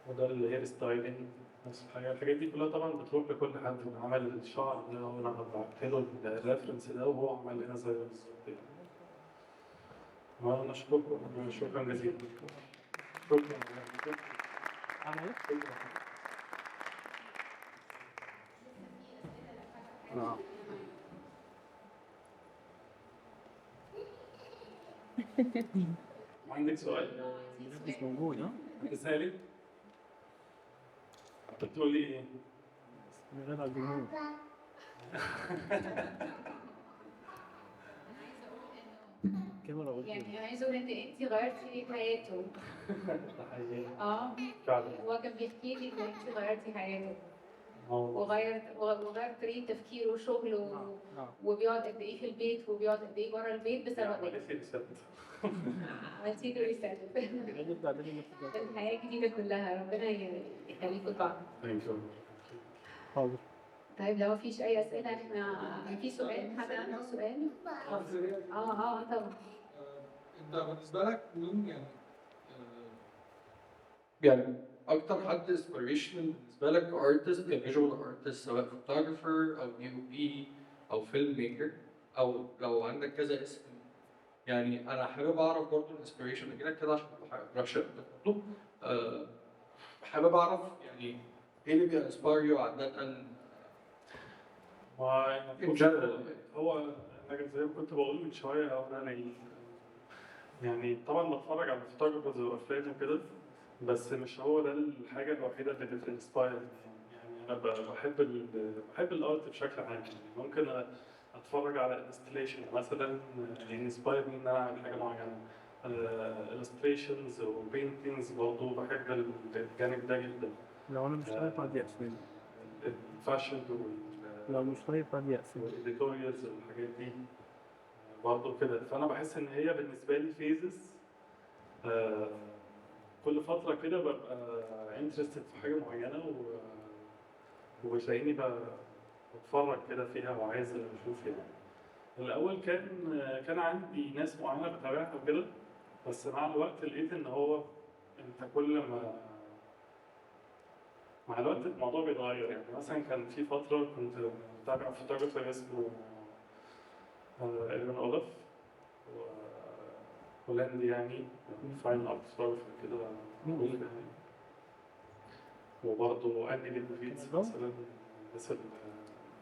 وده الهير ستايلينج نفس الحاجه. الحاجات دي كلها طبعا بتروح لكل حد عمل الشعر ده وانا بعت له الريفرنس ده وهو عمل لنا زيه بالظبط يعني. وانا اشكركم شكرا جزيلا. شكرا. عندك سؤال؟ مش موجود ها؟ اسالي. بتقولي ايه؟ من غير الجمهور. كاميرا قلت يعني عايزه اقول ان انت غيرتي حياته. ده حقيقي فعلا هو كان بيحكي لي ان انت غيرتي حياته وغير طريقه تفكيره وشغله وبيقعد قد ايه في البيت وبيقعد قد ايه بره البيت بسبب عملتي له ريسيت. الحياه الجديده كلها ربنا يخليكم لبعض. حاضر. طيب لو مفيش اي اسئله احنا في سؤال حد عنده سؤال؟ طبعا. انت بالنسبه لك مين يعني اكتر حد انسبيريشنال بالنسبه لك كارتست كفيجوال ارتست سواء فوتوغرافر او دي او بي او فيلم ميكر او لو عندك كذا اسم يعني انا حابب اعرف برضه الانسبيريشن كده عشان برشا برضه حابب اعرف يعني ايه اللي بينسباير يو عاده هو انا زي ما كنت بقول من شويه انا يعني طبعا بتفرج على فوتوغرافرز وافلام وكده بس مش هو ده الحاجه الوحيده اللي بتنسباير يعني انا بحب الارت بشكل عام يعني ممكن اتفرج على انستليشن مثلا ينسباير ان انا اعمل حاجه معينه illustrations وبينتينجز برضه بحب الجانب ده جدا. لو انا مش طايق قد يقفل. الفاشن لو مش طايق قد يقفل. والإديتوريالز والحاجات دي برضه كده فأنا بحس إن هي بالنسبة لي فيزز كل فترة كده ببقى انترستد في حاجة معينة وبتلاقيني بتفرج كده فيها وعايز أشوف يعني. الأول كان عندي ناس معينة بتابعها وكده بس مع الوقت لقيت إن هو أنت كل ما مع الوقت الموضوع بيتغير يعني مثلا كان في فترة كنت بتابع فوتوغرافر اسمه إلين أولف هولندي يعني فاين ارت فوتوغرافر كده معروف يعني وبرضه أندي بيتفيتس مثلا الناس اللي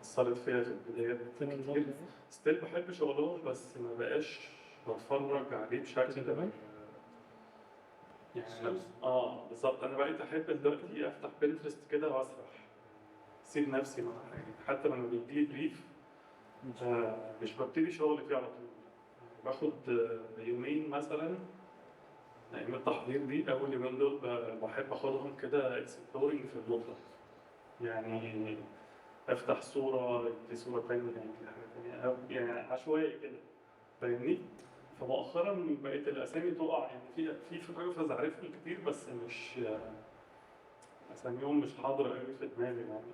أثرت فيا في البدايات كتير ستيل بحب شغلهم بس ما بقاش بتفرج عليه بشكل يعني بالظبط انا بقيت احب دلوقتي افتح بنترست كده واسرح اسيب نفسي مع حاجه حتى لما بيجيلي بريف مش ببتدي شغل فيه على طول باخد يومين مثلا ايام التحضير دي اول يومين دول بحب اخدهم كده اكسبلورينج في المطلق يعني افتح صوره دي صوره ثانيه يعني حاجه ثانيه يعني عشوائي كده فاهمني؟ فمؤخرا بقيت الاسامي تقع يعني في فوتوغرافرز عارفهم كتير بس مش اساميهم مش حاضره قوي في دماغي يعني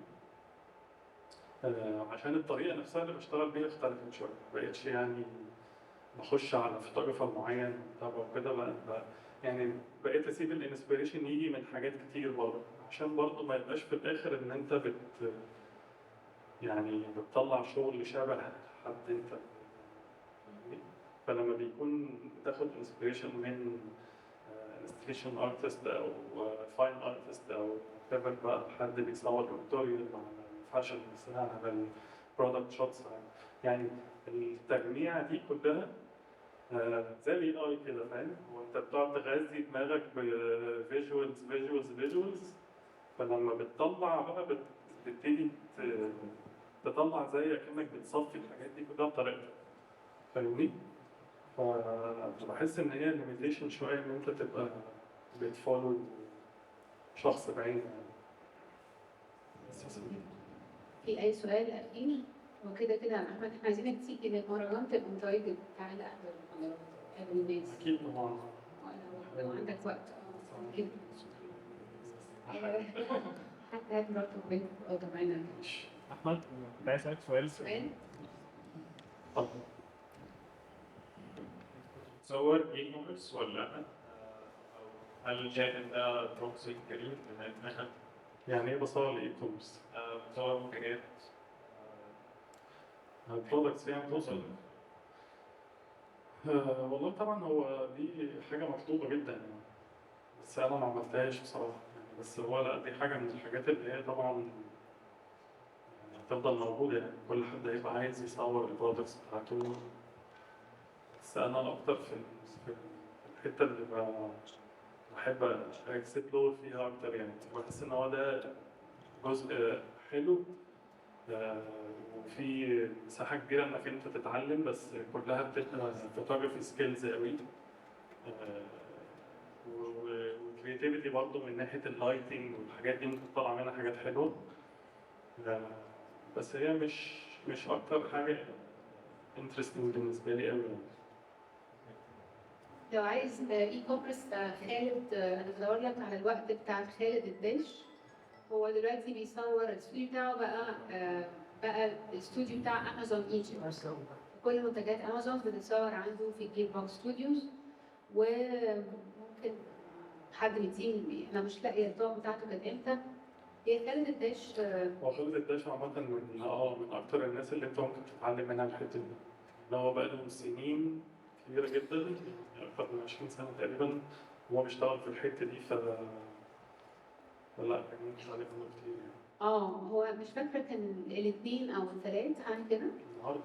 عشان الطريقه نفسها اللي بشتغل بيها اختلفت شويه ما بقتش يعني بخش على فوتوغرافر معين واتابعه وكده يعني بقيت اسيب الانسبيريشن يجي من حاجات كتير برضه عشان برضه ما يبقاش في الاخر ان انت يعني بتطلع شغل شبه حد انت فلما بيكون تاخد انسبيريشن من انستليشن ارتست او فاين ارتست او كتابر بقى حد بيصور فيكتوريال مع الفاشن مثلا على البرودكت شوتس يعني التجميع دي كلها زي الاي اي كده فاهم هو انت بتقعد تغذي دماغك بفيجوالز فلما بتطلع بقى بتبتدي تطلع زي كأنك بتصفي الحاجات دي كلها بطريقتك فاهمني؟ فبحس إن هي ليميتيشن شوية إن أنت تبقى بتفولو شخص بعينه يعني. بس في أي سؤال أخير؟ وكده كده يا أحمد إحنا عايزينك تيجي للمهرجان تبقى متواجد، تعالى احضر المهرجان قابل الناس. أكيد طبعا. لو عندك وقت كده. حتى هات مراتك وبنتك تقعدوا معانا. احمد كنت عايز اسالك سؤال. سؤال؟ اتفضل. تصور اي كوميرس ولا لا؟ أو هل شايف ان ده توكسيك كريم من الاخر؟ يعني إيه بصور لإي كوميرس؟ بتصور منتجات البرودكتس يعني توصل. والله طبعا هو دي حاجة مطلوبة جدا يعني، بس أنا ما عملتهاش بصراحة يعني. بس هو لا، دي حاجة من الحاجات اللي هي طبعا يعني هتفضل موجودة يعني. كل حد هيبقى عايز يصور البرودكتس بتاعته، بس أنا أكتر في الحتة اللي بحب أكسبلور فيها أكتر يعني. بحس إن هو ده جزء حلو، وفي مساحة كبيرة إنك أنت تتعلم، بس كلها بتبقى فوتوغرافي سكيلز قوي، وكرياتيفيتي برضه من ناحية اللايتنج والحاجات دي ممكن تطلع منها حاجات حلوة. آه، بس هي مش أكتر حاجة انترستنج بالنسبة لي قوي يعني. لو عايز اي كوميرس خالد، انا بدور لك على الوقت بتاع خالد الدش. هو دلوقتي بيصور الاستوديو بتاعه بقى الاستوديو بتاع امازون ايجيبت. كل منتجات امازون بتتصور عنده في جير بوكس ستوديوز. وممكن حد من تيم، انا مش لاقيه الطاقه بتاعته كانت امتى. هي خالد الدش هو خالد الداشا عامة من أكتر الناس اللي أنت ممكن تتعلم منها الحتة دي. إن هو بقاله سنين كبيرة جدا يعني، أكتر من 20 سنة تقريبا هو بيشتغل في الحتة دي. فلا يعني ممكن تتعلم منه كتير يعني. هو مش فاكره كان الاثنين او الثلاث حاجه كده. النهارده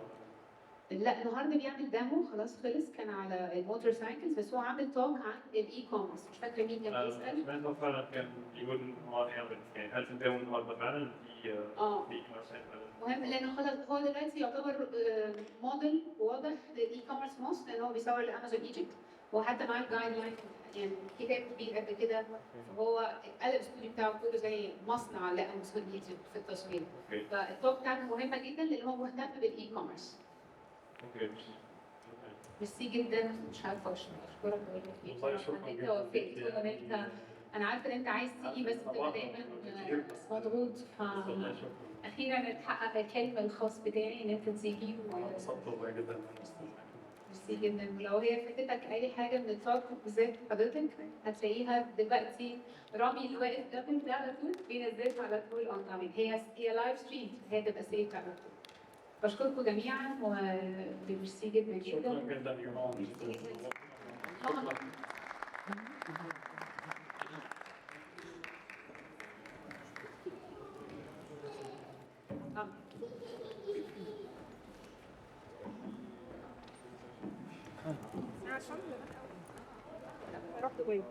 لا النهارده بيعمل ديمو خلاص خلص، كان على الموتور سايكلز، بس هو عامل توك عن الاي كوميرس. مش فاكره مين كان بيسال. سمعت فعلا كان يقول ان هو هيعمل يعني هل في الديمو النهارده فعلا في اي كوميرس مهم لانه خلاص هو دلوقتي يعتبر موديل واضح للاي كوميرس مصر، لان هو بيصور لامازون ايجيبت. وحتى معاه الجايد لاين يعني كتاب كبير قد كده. فهو قلب الاستوديو بتاعه كله زي مصنع لامازون ايجيبت في التصوير. فالتوك بتاعته مهمه جدا لان هو مهتم بالاي كوميرس. اوكي. ميرسي جدا، مش عارفه اشكرك اقول لك ايه. والله شكراً انت جداً وافقت ليك وان انت، انا عارفه ان انت عايز تيجي بس بتبقى دايما مضغوط. اخيرا اتحقق الحلم الخاص بتاعي ان انت تيجي. انبسطت والله جدا. ميرسي جدا. ولو هي فاتتك اي حاجه من التوك بالذات حضرتك هتلاقيها دلوقتي. رامي اللي واقف جنبك ده على طول بينزلها على طول اون تايم. هي لايف ستريم، هي تبقى سيف على طول. بشكركم جميعا وميرسي جدا جدا. شكرا جدا يا جماعه. رحت وين؟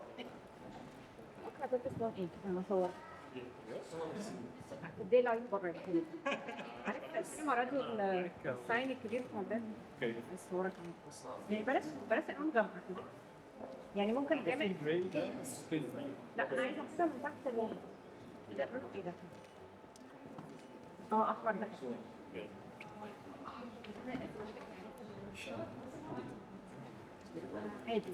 اقرا بس اسمه ايه؟ انا صور. دي لايف بره. عارف كل مرات الساين الكبير في مدان الصورة كمان. بلاش الأنظم جنب. يعني ممكن تعمل لا انا عايزه احسن من تحت ده ايه ده؟ احمر ده. ماشي.